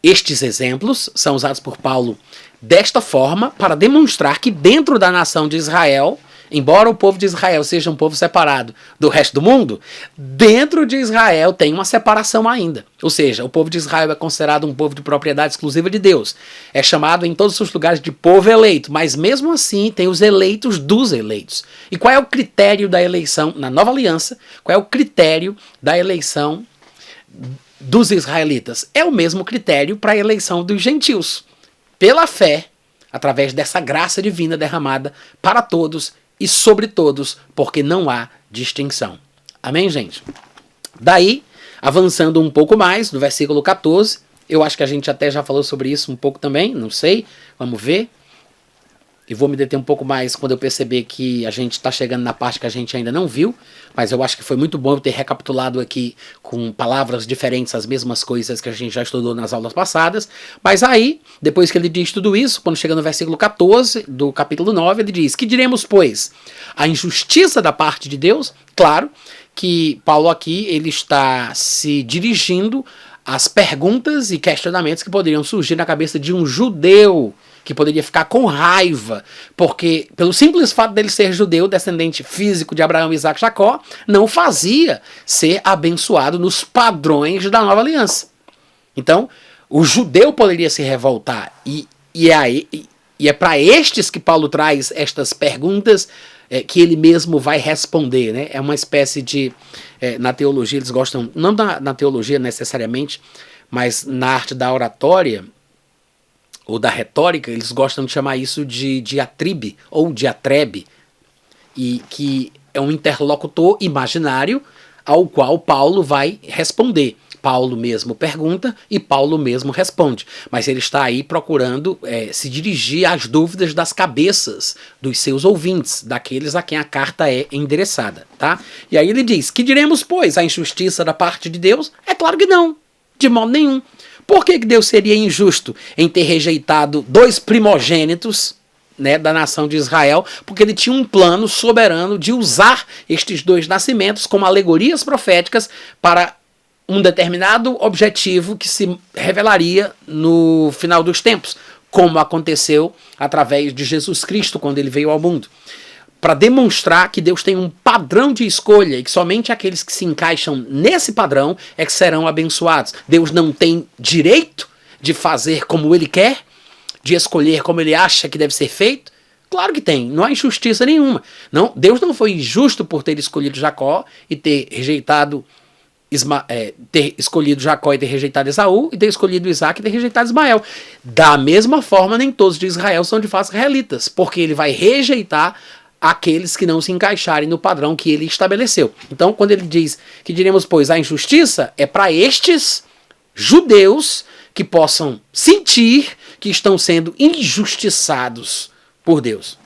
estes exemplos, são usados por Paulo desta forma para demonstrar que dentro da nação de Israel, embora o povo de Israel seja um povo separado do resto do mundo, dentro de Israel tem uma separação ainda. Ou seja, o povo de Israel é considerado um povo de propriedade exclusiva de Deus. É chamado em todos os lugares de povo eleito, mas mesmo assim tem os eleitos dos eleitos. E qual é o critério da eleição na Nova Aliança? Qual é o critério da eleição dos israelitas? É o mesmo critério para a eleição dos gentios. Pela fé, através dessa graça divina derramada para todos e sobre todos, porque não há distinção. Amém, gente? Daí, avançando um pouco mais, no versículo 14, eu acho que a gente até já falou sobre isso um pouco também, não sei, vamos ver. E vou me deter um pouco mais quando eu perceber que a gente está chegando na parte que a gente ainda não viu, mas eu acho que foi muito bom eu ter recapitulado aqui com palavras diferentes as mesmas coisas que a gente já estudou nas aulas passadas. Mas aí, depois que ele diz tudo isso, quando chega no versículo 14 do capítulo 9, ele diz: que diremos, pois? A injustiça da parte de Deus? Claro que Paulo aqui ele está se dirigindo às perguntas e questionamentos que poderiam surgir na cabeça de um judeu, que poderia ficar com raiva, porque pelo simples fato dele ser judeu, descendente físico de Abraão, Isaac e Jacó, não fazia ser abençoado nos padrões da nova aliança. Então, o judeu poderia se revoltar, e é para estes que Paulo traz estas perguntas que ele mesmo vai responder, né? É uma espécie de... na teologia eles gostam, não na teologia necessariamente, mas na arte da oratória, ou da retórica, eles gostam de chamar isso de diatribe ou diatrebe, e que é um interlocutor imaginário ao qual Paulo vai responder. Paulo mesmo pergunta e Paulo mesmo responde, mas ele está aí procurando se dirigir às dúvidas das cabeças dos seus ouvintes, daqueles a quem a carta é endereçada, tá? E aí ele diz: que diremos, pois, a injustiça da parte de Deus? É claro que não, de modo nenhum. Por que Deus seria injusto em ter rejeitado dois primogênitos, né, da nação de Israel? Porque ele tinha um plano soberano de usar estes dois nascimentos como alegorias proféticas para um determinado objetivo que se revelaria no final dos tempos, como aconteceu através de Jesus Cristo quando ele veio ao mundo. Para demonstrar que Deus tem um padrão de escolha e que somente aqueles que se encaixam nesse padrão é que serão abençoados. Deus não tem direito de fazer como ele quer, de escolher como ele acha que deve ser feito. Claro que tem, não há injustiça nenhuma. Não, Deus não foi injusto por ter escolhido Jacó e ter rejeitado ter escolhido Jacó e ter rejeitado Esaú, e ter escolhido Isaac e ter rejeitado Ismael. Da mesma forma, nem todos de Israel são de fato israelitas, porque ele vai rejeitar aqueles que não se encaixarem no padrão que ele estabeleceu. Então, quando ele diz que diremos, pois, a injustiça, é para estes judeus que possam sentir que estão sendo injustiçados por Deus.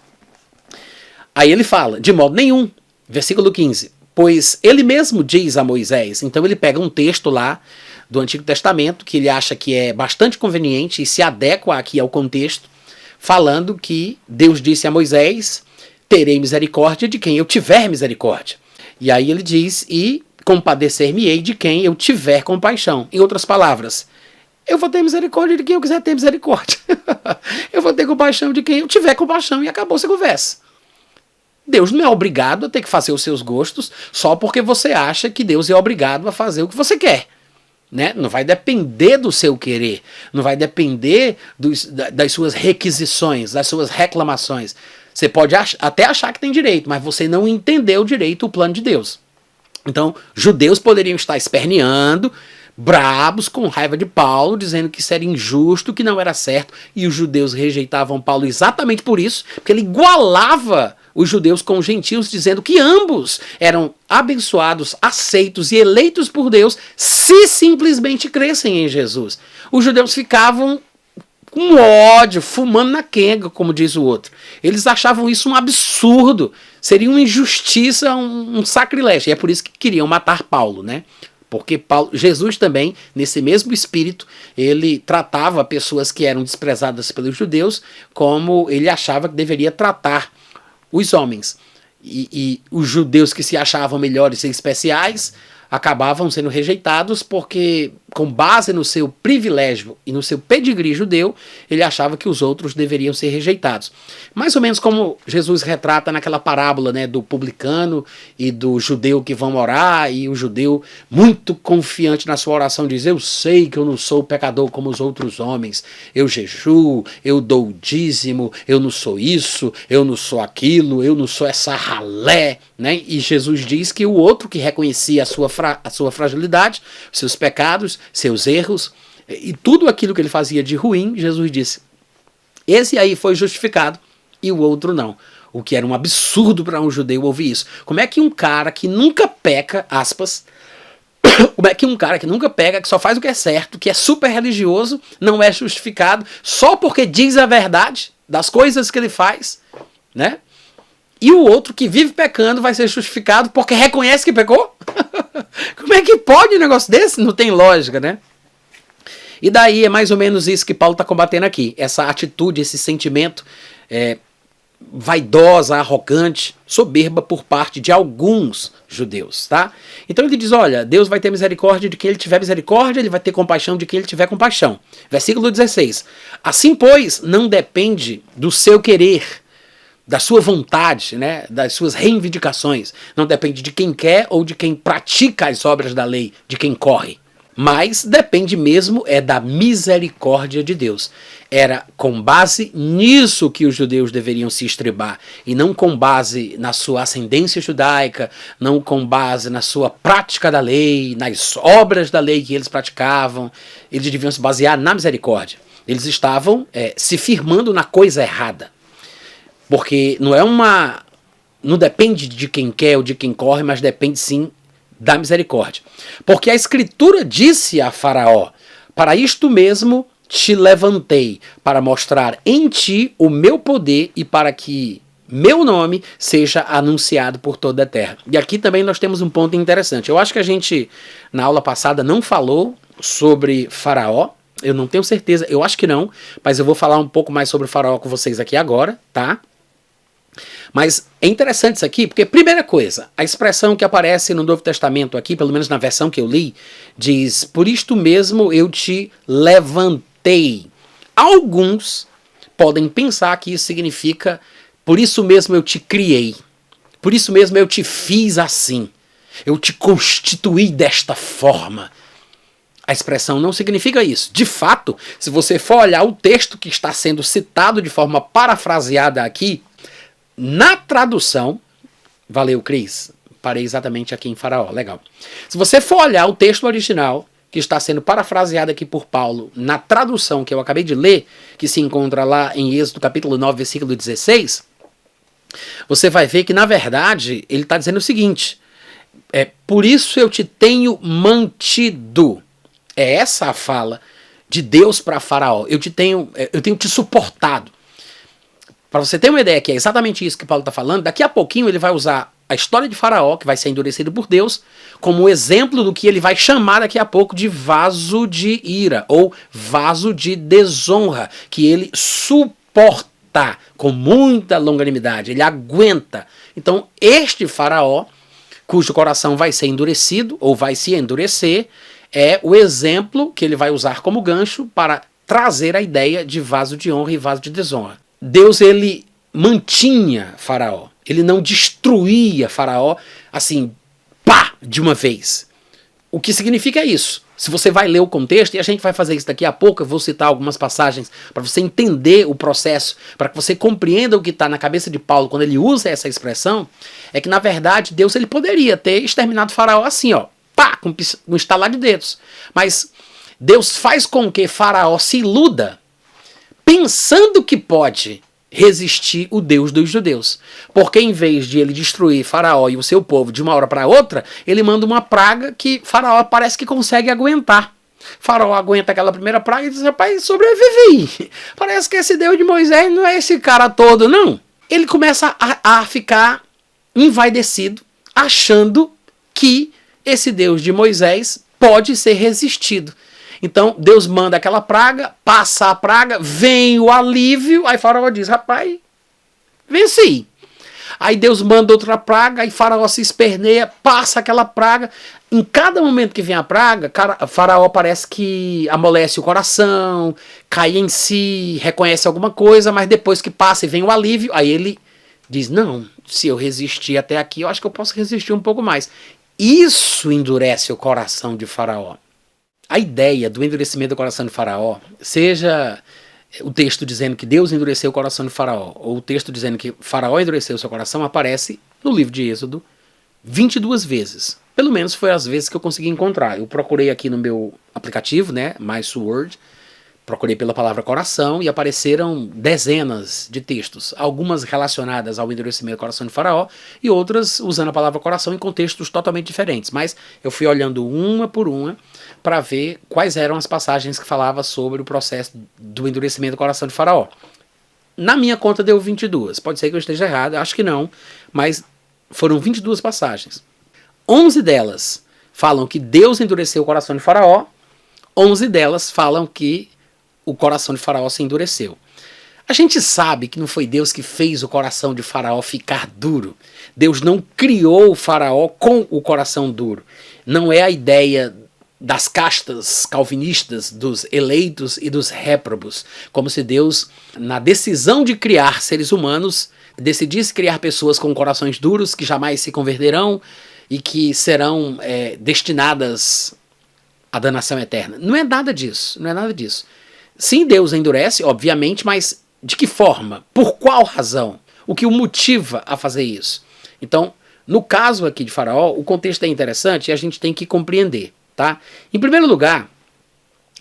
Aí ele fala, de modo nenhum, versículo 15, pois ele mesmo diz a Moisés, então ele pega um texto lá do Antigo Testamento, que ele acha que é bastante conveniente e se adequa aqui ao contexto, falando que Deus disse a Moisés, terei misericórdia de quem eu tiver misericórdia. E aí ele diz, e compadecer-me-ei de quem eu tiver compaixão. Em outras palavras, eu vou ter misericórdia de quem eu quiser ter misericórdia. Eu vou ter compaixão de quem eu tiver compaixão e acabou-se a conversa. Deus não é obrigado a ter que fazer os seus gostos só porque você acha que Deus é obrigado a fazer o que você quer. Né? Não vai depender do seu querer, não vai depender das suas requisições, das suas reclamações. Você pode até achar que tem direito, mas você não entendeu direito o plano de Deus. Então, judeus poderiam estar esperneando, brabos, com raiva de Paulo, dizendo que isso era injusto, que não era certo, e os judeus rejeitavam Paulo exatamente por isso, porque ele igualava os judeus com os gentios, dizendo que ambos eram abençoados, aceitos e eleitos por Deus se simplesmente crescem em Jesus. Os judeus ficavam com ódio, fumando na quenga, como diz o outro. Eles achavam isso um absurdo, seria uma injustiça, um sacrilégio. E é por isso que queriam matar Paulo, né? Porque Jesus também, nesse mesmo espírito, ele tratava pessoas que eram desprezadas pelos judeus como ele achava que deveria tratar os homens. E os judeus que se achavam melhores e especiais acabavam sendo rejeitados porque, com base no seu privilégio e no seu pedigree judeu, ele achava que os outros deveriam ser rejeitados. Mais ou menos como Jesus retrata naquela parábola, né, do publicano e do judeu que vão orar, e o judeu, muito confiante na sua oração, diz, eu sei que eu não sou pecador como os outros homens, eu jejuo, eu dou o dízimo, eu não sou isso, eu não sou aquilo, eu não sou essa ralé, né? E Jesus diz que o outro que reconhecia a sua fragilidade, seus pecados, seus erros e tudo aquilo que ele fazia de ruim, Jesus disse, esse aí foi justificado e o outro não. O que era um absurdo para um judeu ouvir isso. Como é que um cara que nunca peca, aspas, como é que um cara que nunca pega, que só faz o que é certo, que é super religioso, não é justificado só porque diz a verdade das coisas que ele faz, né? E o outro que vive pecando vai ser justificado porque reconhece que pecou? Como é que pode um negócio desse? Não tem lógica, né? E daí é mais ou menos isso que Paulo está combatendo aqui. Essa atitude, esse sentimento vaidosa, arrogante, soberba por parte de alguns judeus, tá? Então ele diz, olha, Deus vai ter misericórdia de quem ele tiver misericórdia, ele vai ter compaixão de quem ele tiver compaixão. Versículo 16. Assim, pois, não depende do seu querer, da sua vontade, né, das suas reivindicações. Não depende de quem quer ou de quem pratica as obras da lei, de quem corre. Mas depende mesmo da misericórdia de Deus. Era com base nisso que os judeus deveriam se estribar, e não com base na sua ascendência judaica, não com base na sua prática da lei, nas obras da lei que eles praticavam. Eles deviam se basear na misericórdia. Eles estavam se firmando na coisa errada. Porque não depende de quem quer ou de quem corre, mas depende sim da misericórdia. Porque a Escritura disse a Faraó, para isto mesmo te levantei, para mostrar em ti o meu poder e para que meu nome seja anunciado por toda a terra. E aqui também nós temos um ponto interessante. Eu acho que a gente, na aula passada, não falou sobre Faraó. Eu não tenho certeza, eu acho que não, mas eu vou falar um pouco mais sobre o Faraó com vocês aqui agora, tá? Mas é interessante isso aqui, porque, primeira coisa, a expressão que aparece no Novo Testamento aqui, pelo menos na versão que eu li, diz, por isto mesmo eu te levantei. Alguns podem pensar que isso significa, por isso mesmo eu te criei, por isso mesmo eu te fiz assim, eu te constituí desta forma. A expressão não significa isso. De fato, se você for olhar o texto que está sendo citado de forma parafraseada aqui, na tradução, valeu, Cris, parei exatamente aqui em Faraó, legal. Se você for olhar o texto original, que está sendo parafraseado aqui por Paulo, na tradução que eu acabei de ler, que se encontra lá em Êxodo capítulo 9, versículo 16, você vai ver que, na verdade, ele está dizendo o seguinte: por isso eu te tenho mantido. É essa a fala de Deus para Faraó. Eu tenho te suportado. Para você ter uma ideia que é exatamente isso que Paulo está falando, daqui a pouquinho ele vai usar a história de Faraó, que vai ser endurecido por Deus, como exemplo do que ele vai chamar daqui a pouco de vaso de ira, ou vaso de desonra, que ele suporta com muita longanimidade, ele aguenta. Então, este Faraó, cujo coração vai ser endurecido, ou vai se endurecer, é o exemplo que ele vai usar como gancho para trazer a ideia de vaso de honra e vaso de desonra. Deus, ele mantinha Faraó. Ele não destruía Faraó assim, pá, de uma vez. O que significa isso? Se você vai ler o contexto, e a gente vai fazer isso daqui a pouco, eu vou citar algumas passagens para você entender o processo, para que você compreenda o que está na cabeça de Paulo quando ele usa essa expressão, é que, na verdade, Deus ele poderia ter exterminado Faraó assim, ó, pá, com um estalar de dedos. Mas Deus faz com que Faraó se iluda, pensando que pode resistir o Deus dos judeus. Porque em vez de ele destruir Faraó e o seu povo de uma hora para outra, ele manda uma praga que Faraó parece que consegue aguentar. Faraó aguenta aquela primeira praga e diz: rapaz, sobrevivi. Parece que esse Deus de Moisés não é esse cara todo, não. Ele começa a ficar envaidecido, achando que esse Deus de Moisés pode ser resistido. Então, Deus manda aquela praga, passa a praga, vem o alívio, aí Faraó diz: rapaz, venci. Aí Deus manda outra praga, aí Faraó se esperneia, passa aquela praga. Em cada momento que vem a praga, Faraó parece que amolece o coração, cai em si, reconhece alguma coisa, mas depois que passa e vem o alívio, aí ele diz: não, se eu resistir até aqui, eu acho que eu posso resistir um pouco mais. Isso endurece o coração de Faraó. A ideia do endurecimento do coração de Faraó, seja o texto dizendo que Deus endureceu o coração de Faraó, ou o texto dizendo que Faraó endureceu o seu coração, aparece no livro de Êxodo 22 vezes. Pelo menos foi as vezes que eu consegui encontrar. Eu procurei aqui no meu aplicativo, né, MySword, procurei pela palavra coração e apareceram dezenas de textos, algumas relacionadas ao endurecimento do coração de Faraó e outras usando a palavra coração em contextos totalmente diferentes. Mas eu fui olhando uma por uma para ver quais eram as passagens que falavam sobre o processo do endurecimento do coração de Faraó. Na minha conta deu 22. Pode ser que eu esteja errado, acho que não, mas foram 22 passagens. 11 delas falam que Deus endureceu o coração de Faraó, 11 delas falam que o coração de Faraó se endureceu. A gente sabe que não foi Deus que fez o coração de Faraó ficar duro. Deus não criou o Faraó com o coração duro. Não é a ideia das castas calvinistas, dos eleitos e dos réprobos, como se Deus, na decisão de criar seres humanos, decidisse criar pessoas com corações duros que jamais se converterão e que serão destinadas à danação eterna. Não é nada disso, não é nada disso. Sim, Deus endurece, obviamente, mas de que forma? Por qual razão? O que o motiva a fazer isso? Então, no caso aqui de Faraó, o contexto é interessante e a gente tem que compreender. Tá? Em primeiro lugar,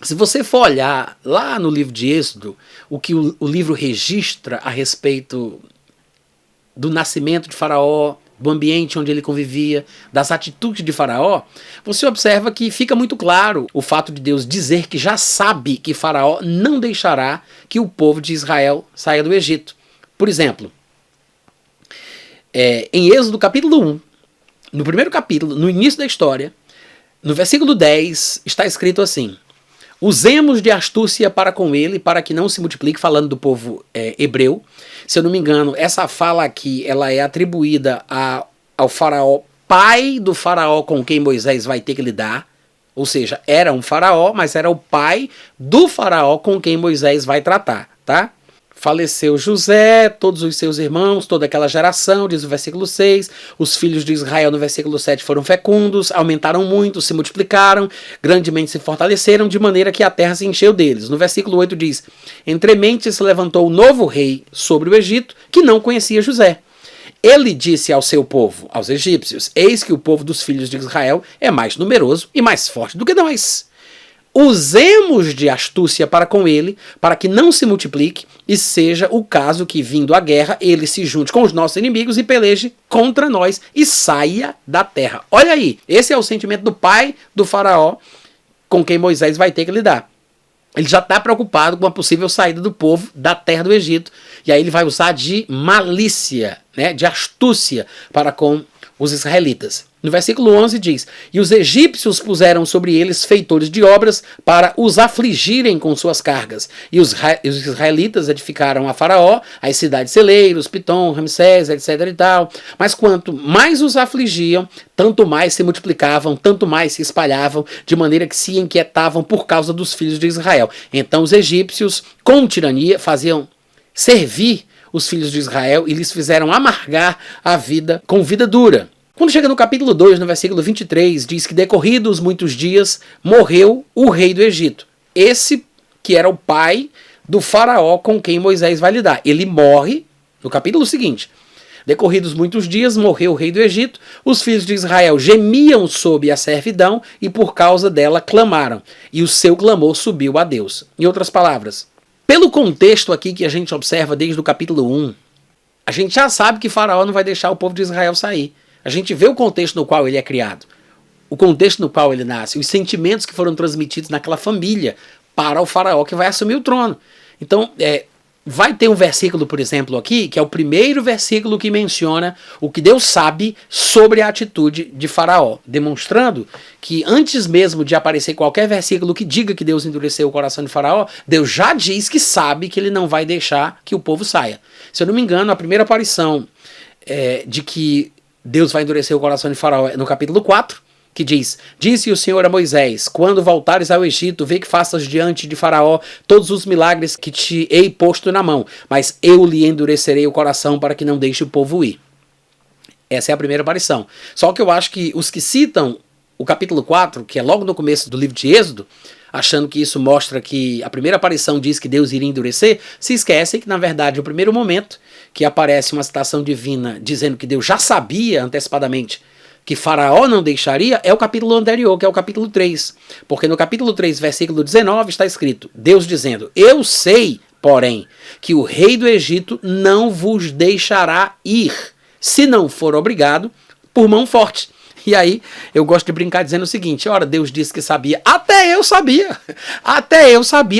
se você for olhar lá no livro de Êxodo, o que o livro registra a respeito do nascimento de Faraó, do ambiente onde ele convivia, das atitudes de Faraó, você observa que fica muito claro o fato de Deus dizer que já sabe que Faraó não deixará que o povo de Israel saia do Egito. Por exemplo, em Êxodo capítulo 1, no primeiro capítulo, no início da história, no versículo 10, está escrito assim: usemos de astúcia para com ele, para que não se multiplique, falando do povo hebreu. Se eu não me engano, essa fala aqui ela é atribuída ao faraó, pai do faraó com quem Moisés vai ter que lidar. Ou seja, era um faraó, mas era o pai do faraó com quem Moisés vai tratar, tá? Faleceu José, todos os seus irmãos, toda aquela geração, diz o versículo 6. Os filhos de Israel, no versículo 7, foram fecundos, aumentaram muito, se multiplicaram, grandemente se fortaleceram, de maneira que a terra se encheu deles. No versículo 8 diz: entremente se levantou um novo rei sobre o Egito, que não conhecia José. Ele disse ao seu povo, aos egípcios: eis que o povo dos filhos de Israel é mais numeroso e mais forte do que nós. usemos de astúcia para com ele, para que não se multiplique, e seja o caso que, vindo a guerra, ele se junte com os nossos inimigos e peleje contra nós e saia da terra. Olha aí, esse é o sentimento do pai do faraó com quem Moisés vai ter que lidar. Ele já está preocupado com a possível saída do povo da terra do Egito. E aí ele vai usar de malícia, né, de astúcia para com os israelitas. No versículo 11 diz: e os egípcios puseram sobre eles feitores de obras para os afligirem com suas cargas. E os israelitas edificaram a Faraó as cidades celeiros, Pitom, Ramsés, etc. e tal. Mas quanto mais os afligiam, tanto mais se multiplicavam, tanto mais se espalhavam, de maneira que se inquietavam por causa dos filhos de Israel. Então os egípcios, com tirania, faziam servir os filhos de Israel e lhes fizeram amargar a vida com vida dura. Quando chega no capítulo 2, no versículo 23, diz que decorridos muitos dias, morreu o rei do Egito. Esse que era o pai do faraó com quem Moisés vai lidar. Ele morre no capítulo seguinte. Decorridos muitos dias, morreu o rei do Egito, os filhos de Israel gemiam sob a servidão e por causa dela clamaram, e o seu clamor subiu a Deus. Em outras palavras, pelo contexto aqui que a gente observa desde o capítulo 1, a gente já sabe que Faraó não vai deixar o povo de Israel sair. A gente vê o contexto no qual ele é criado, o contexto no qual ele nasce, os sentimentos que foram transmitidos naquela família para o faraó que vai assumir o trono. Então, vai ter um versículo, por exemplo, aqui, que é o primeiro versículo que menciona o que Deus sabe sobre a atitude de Faraó, demonstrando que antes mesmo de aparecer qualquer versículo que diga que Deus endureceu o coração de Faraó, Deus já diz que sabe que ele não vai deixar que o povo saia. Se eu não me engano, a primeira aparição de que Deus vai endurecer o coração de Faraó no capítulo 4, que diz: disse o Senhor a Moisés, quando voltares ao Egito, vê que faças diante de Faraó todos os milagres que te hei posto na mão, mas eu lhe endurecerei o coração para que não deixe o povo ir. Essa é a primeira aparição. Só que eu acho que os que citam o capítulo 4, que é logo no começo do livro de Êxodo, achando que isso mostra que a primeira aparição diz que Deus iria endurecer, se esquecem que, na verdade, o primeiro momento que aparece uma citação divina dizendo que Deus já sabia antecipadamente que Faraó não deixaria, é o capítulo anterior, que é o capítulo 3. Porque no capítulo 3, versículo 19, está escrito, Deus dizendo, eu sei, porém, que o rei do Egito não vos deixará ir, se não for obrigado, por mão forte. E aí, eu gosto de brincar dizendo o seguinte, ora, Deus disse que sabia, até eu sabia,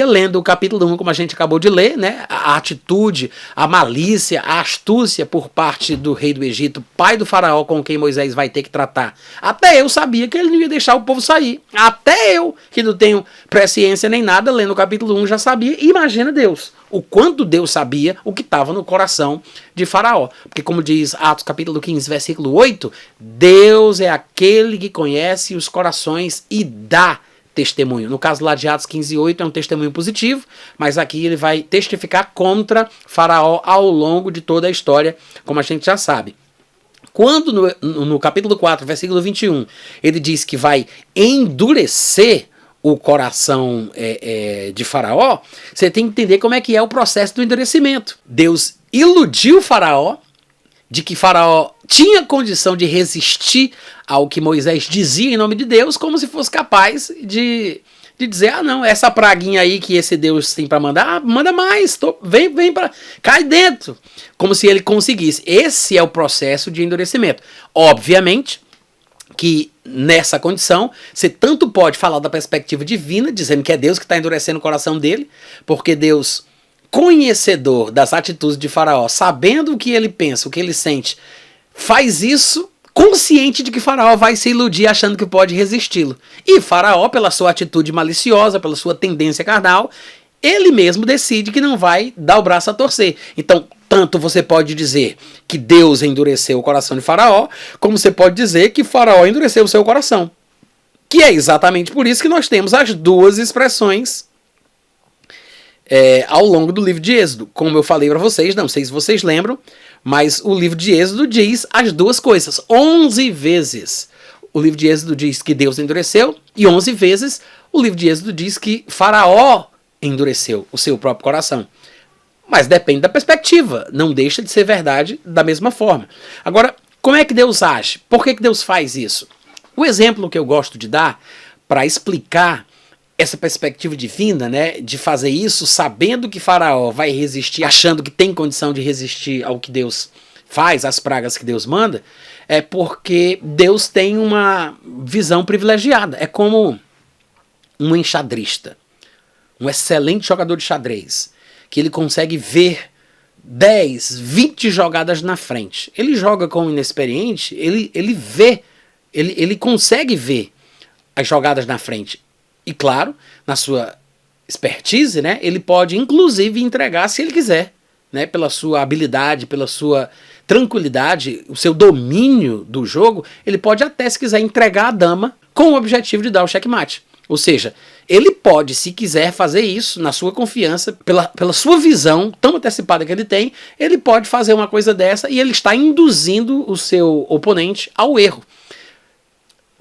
lendo o capítulo 1, como a gente acabou de ler, né, a atitude, a malícia, a astúcia por parte do rei do Egito, pai do faraó com quem Moisés vai ter que tratar. Até eu sabia que ele não ia deixar o povo sair, até eu, que não tenho presciência nem nada, lendo o capítulo 1 já sabia, imagina Deus. O quanto Deus sabia o que estava no coração de Faraó. Porque como diz Atos capítulo 15, versículo 8, Deus é aquele que conhece os corações e dá testemunho. No caso lá de Atos 15, 8 é um testemunho positivo, mas aqui ele vai testificar contra Faraó ao longo de toda a história, como a gente já sabe. Quando no capítulo 4, versículo 21, ele diz que vai endurecer o coração de Faraó, você tem que entender como é que é o processo do endurecimento. Deus iludiu Faraó de que Faraó tinha condição de resistir ao que Moisés dizia em nome de Deus, como se fosse capaz de dizer, não, essa praguinha aí que esse Deus tem para mandar, manda mais, vem para, cai dentro, como se ele conseguisse. Esse é o processo de endurecimento. Obviamente que nessa condição, você tanto pode falar da perspectiva divina, dizendo que é Deus que está endurecendo o coração dele, porque Deus, conhecedor das atitudes de Faraó, sabendo o que ele pensa, o que ele sente, faz isso consciente de que Faraó vai se iludir achando que pode resisti-lo. E Faraó, pela sua atitude maliciosa, pela sua tendência carnal, ele mesmo decide que não vai dar o braço a torcer. Então, tanto você pode dizer que Deus endureceu o coração de Faraó, como você pode dizer que Faraó endureceu o seu coração. Que é exatamente por isso que nós temos as duas expressões ao longo do livro de Êxodo. Como eu falei para vocês, não sei se vocês lembram, mas o livro de Êxodo diz as duas coisas. 11 vezes o livro de Êxodo diz que Deus endureceu, e 11 vezes o livro de Êxodo diz que Faraó endureceu o seu próprio coração. Mas depende da perspectiva, não deixa de ser verdade da mesma forma. Agora, como é que Deus age? Por que Deus faz isso? O exemplo que eu gosto de dar para explicar essa perspectiva divina, né, de fazer isso sabendo que Faraó vai resistir, achando que tem condição de resistir ao que Deus faz, às pragas que Deus manda, é porque Deus tem uma visão privilegiada. É como um enxadrista, um excelente jogador de xadrez, que ele consegue ver 10, 20 jogadas na frente. Ele joga como inexperiente, ele consegue ver as jogadas na frente. E claro, na sua expertise, né, ele pode inclusive entregar se ele quiser, né, pela sua habilidade, pela sua tranquilidade, o seu domínio do jogo, ele pode até, se quiser, entregar a dama com o objetivo de dar o checkmate. Ou seja, ele pode, se quiser fazer isso, na sua confiança, pela sua visão tão antecipada que ele tem, ele pode fazer uma coisa dessa e ele está induzindo o seu oponente ao erro.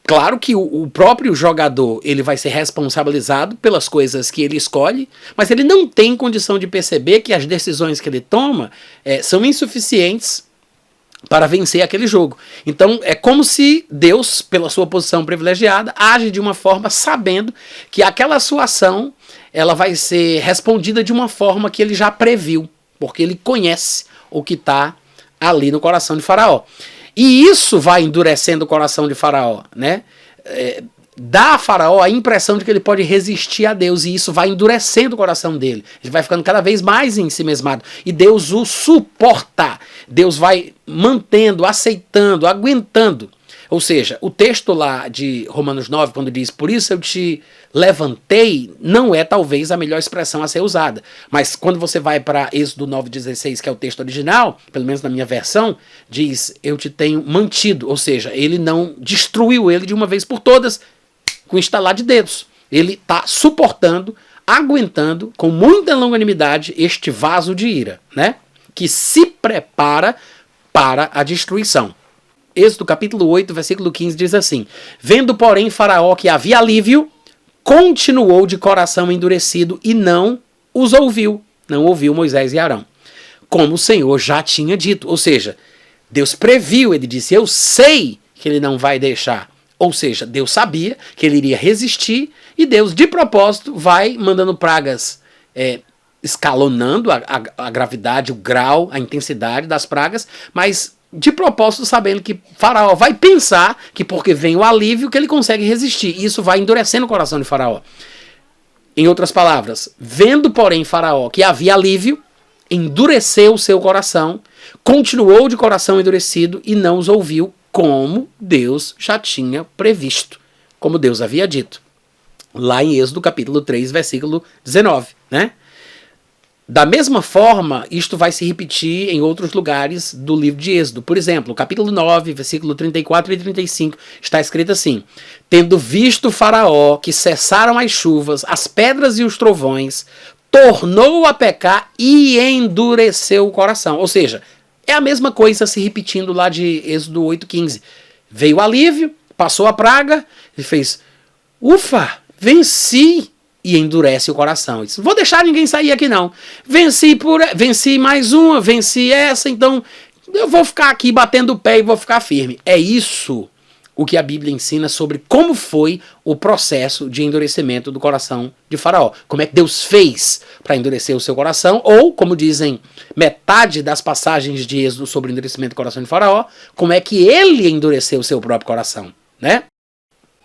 Claro que o próprio jogador ele vai ser responsabilizado pelas coisas que ele escolhe, mas ele não tem condição de perceber que as decisões que ele toma são insuficientes para vencer aquele jogo. Então é como se Deus, pela sua posição privilegiada, age de uma forma sabendo que aquela sua ação ela vai ser respondida de uma forma que ele já previu, porque ele conhece o que está ali no coração de Faraó. E isso vai endurecendo o coração de Faraó, né? Dá a Faraó a impressão de que ele pode resistir a Deus, e isso vai endurecendo o coração dele. Ele vai ficando cada vez mais ensimesmado. E Deus o suporta. Deus vai mantendo, aceitando, aguentando. Ou seja, o texto lá de Romanos 9, quando diz, por isso eu te levantei, não é talvez a melhor expressão a ser usada. Mas quando você vai para Êxodo 9,16, que é o texto original, pelo menos na minha versão, diz, eu te tenho mantido. Ou seja, ele não destruiu ele de uma vez por todas, com estalar de dedos. Ele está suportando, aguentando, com muita longanimidade, este vaso de ira, né? Que se prepara para a destruição. Êxodo capítulo 8, versículo 15 diz assim, vendo porém Faraó que havia alívio, continuou de coração endurecido e não os ouviu. Não ouviu Moisés e Arão. Como o Senhor já tinha dito. Ou seja, Deus previu, ele disse, eu sei que ele não vai deixar. Ou seja, Deus sabia que ele iria resistir e Deus, de propósito, vai mandando pragas, escalonando a gravidade, o grau, a intensidade das pragas, mas de propósito sabendo que Faraó vai pensar que porque vem o alívio que ele consegue resistir. E isso vai endurecendo o coração de Faraó. Em outras palavras, vendo porém Faraó que havia alívio, endureceu o seu coração, continuou de coração endurecido e não os ouviu, como Deus já tinha previsto, como Deus havia dito. Lá em Êxodo capítulo 3, versículo 19, né? Da mesma forma, isto vai se repetir em outros lugares do livro de Êxodo. Por exemplo, capítulo 9, versículo 34 e 35, está escrito assim, tendo visto Faraó que cessaram as chuvas, as pedras e os trovões, tornou a pecar e endureceu o coração. Ou seja, é a mesma coisa se repetindo lá de Êxodo 8,15. Veio o alívio, passou a praga, ele fez, ufa, venci. E endurece o coração. Diz, não vou deixar ninguém sair aqui não. Venci mais uma, venci essa, então eu vou ficar aqui batendo o pé e vou ficar firme. É isso o que a Bíblia ensina sobre como foi o processo de endurecimento do coração de Faraó. Como é que Deus fez para endurecer o seu coração, ou, como dizem metade das passagens de Êxodo sobre o endurecimento do coração de Faraó, como é que ele endureceu o seu próprio coração, né?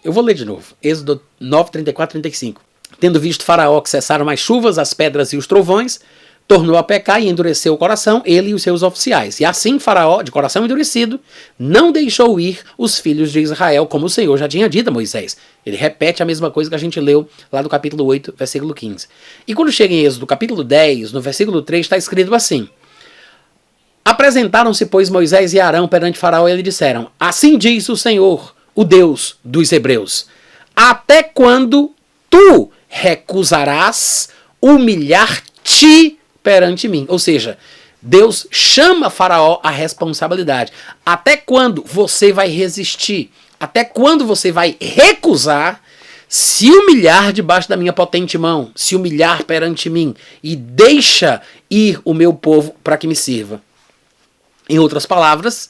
Eu vou ler de novo. Êxodo 9, 34 e 35. Tendo visto Faraó que cessaram as chuvas, as pedras e os trovões, tornou a pecar e endureceu o coração, ele e os seus oficiais. E assim Faraó, de coração endurecido, não deixou ir os filhos de Israel, como o Senhor já tinha dito a Moisés. Ele repete a mesma coisa que a gente leu lá no capítulo 8, versículo 15. E quando chega em Êxodo, capítulo 10, no versículo 3, está escrito assim, apresentaram-se, pois, Moisés e Arão perante Faraó e lhe disseram, assim diz o Senhor, o Deus dos Hebreus, até quando tu recusarás humilhar-te perante mim. Ou seja, Deus chama Faraó à responsabilidade. Até quando você vai resistir? Até quando você vai recusar se humilhar debaixo da minha potente mão? Se humilhar perante mim e deixa ir o meu povo para que me sirva? Em outras palavras,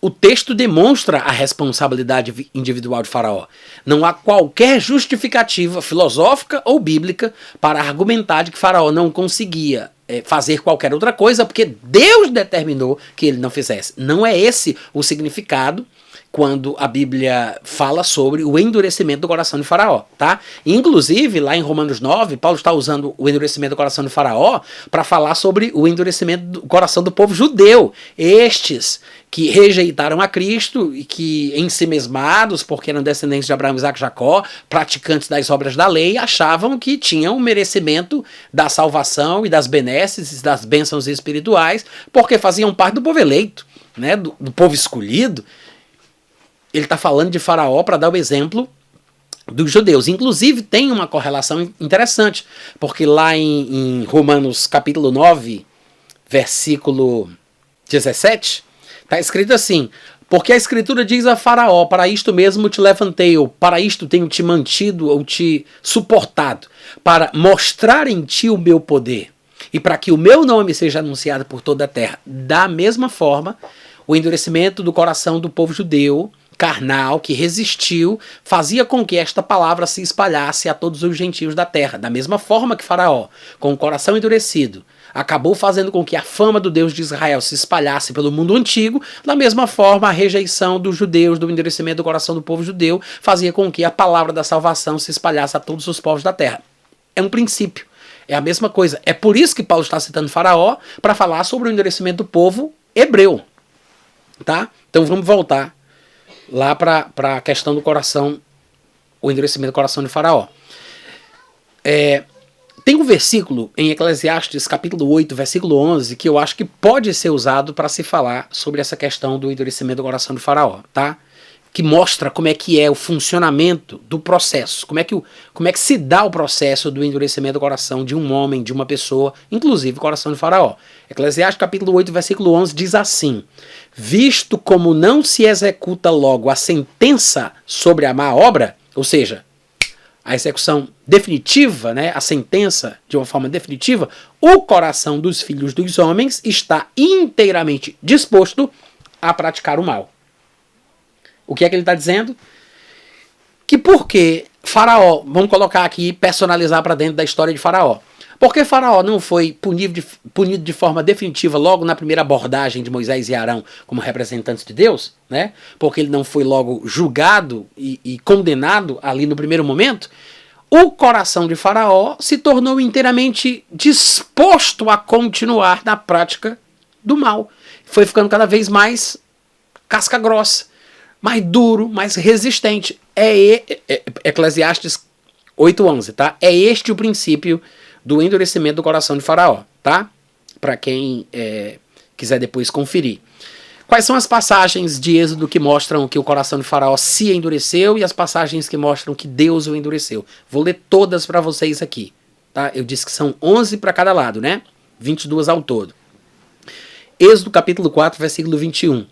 o texto demonstra a responsabilidade individual de Faraó. Não há qualquer justificativa filosófica ou bíblica para argumentar de que Faraó não conseguia fazer qualquer outra coisa porque Deus determinou que ele não fizesse. Não é esse o significado quando a Bíblia fala sobre o endurecimento do coração de Faraó, tá? Inclusive, lá em Romanos 9, Paulo está usando o endurecimento do coração de Faraó para falar sobre o endurecimento do coração do povo judeu. Estes que rejeitaram a Cristo e que, ensimesmados, porque eram descendentes de Abraão, Isaac e Jacó, praticantes das obras da lei, achavam que tinham o merecimento da salvação e das benesses, das bênçãos espirituais, porque faziam parte do povo eleito, né? do povo escolhido. Ele está falando de Faraó para dar o exemplo dos judeus. Inclusive, tem uma correlação interessante, porque lá em Romanos capítulo 9, versículo 17, está escrito assim: porque a Escritura diz a Faraó, para isto mesmo te levantei, ou para isto tenho te mantido ou te suportado, para mostrar em ti o meu poder, e para que o meu nome seja anunciado por toda a terra. Da mesma forma, o endurecimento do coração do povo judeu carnal, que resistiu, fazia com que esta palavra se espalhasse a todos os gentios da terra. Da mesma forma que Faraó, com o coração endurecido, acabou fazendo com que a fama do Deus de Israel se espalhasse pelo mundo antigo, da mesma forma a rejeição dos judeus, do endurecimento do coração do povo judeu, fazia com que a palavra da salvação se espalhasse a todos os povos da terra. É um princípio, é a mesma coisa. É por isso que Paulo está citando Faraó, para falar sobre o endurecimento do povo hebreu. Tá? Então vamos voltar lá para a questão do coração, o endurecimento do coração de Faraó. Tem um versículo em Eclesiastes, capítulo 8, versículo 11, que eu acho que pode ser usado para se falar sobre essa questão do endurecimento do coração de Faraó, tá? Que mostra como é que é o funcionamento do processo, como é que se dá o processo do endurecimento do coração de um homem, de uma pessoa, inclusive o coração de Faraó. Eclesiastes capítulo 8, versículo 11 diz assim: visto como não se executa logo a sentença sobre a má obra, ou seja, a execução definitiva, né, a sentença de uma forma definitiva, o coração dos filhos dos homens está inteiramente disposto a praticar o mal. O que é que ele está dizendo? Que porque Faraó, vamos colocar aqui, personalizar para dentro da história de Faraó. Porque Faraó não foi punido de forma definitiva logo na primeira abordagem de Moisés e Arão como representantes de Deus, né? Porque ele não foi logo julgado e condenado ali no primeiro momento, o coração de Faraó se tornou inteiramente disposto a continuar na prática do mal. Foi ficando cada vez mais casca grossa, mais duro, mais resistente. Eclesiastes 8:11, tá? É este o princípio do endurecimento do coração de Faraó, tá? Para quem quiser depois conferir. Quais são as passagens de Êxodo que mostram que o coração de Faraó se endureceu e as passagens que mostram que Deus o endureceu? Vou ler todas para vocês aqui, tá? Eu disse que são 11 para cada lado, né? 22 ao todo. Êxodo capítulo 4, versículo 21.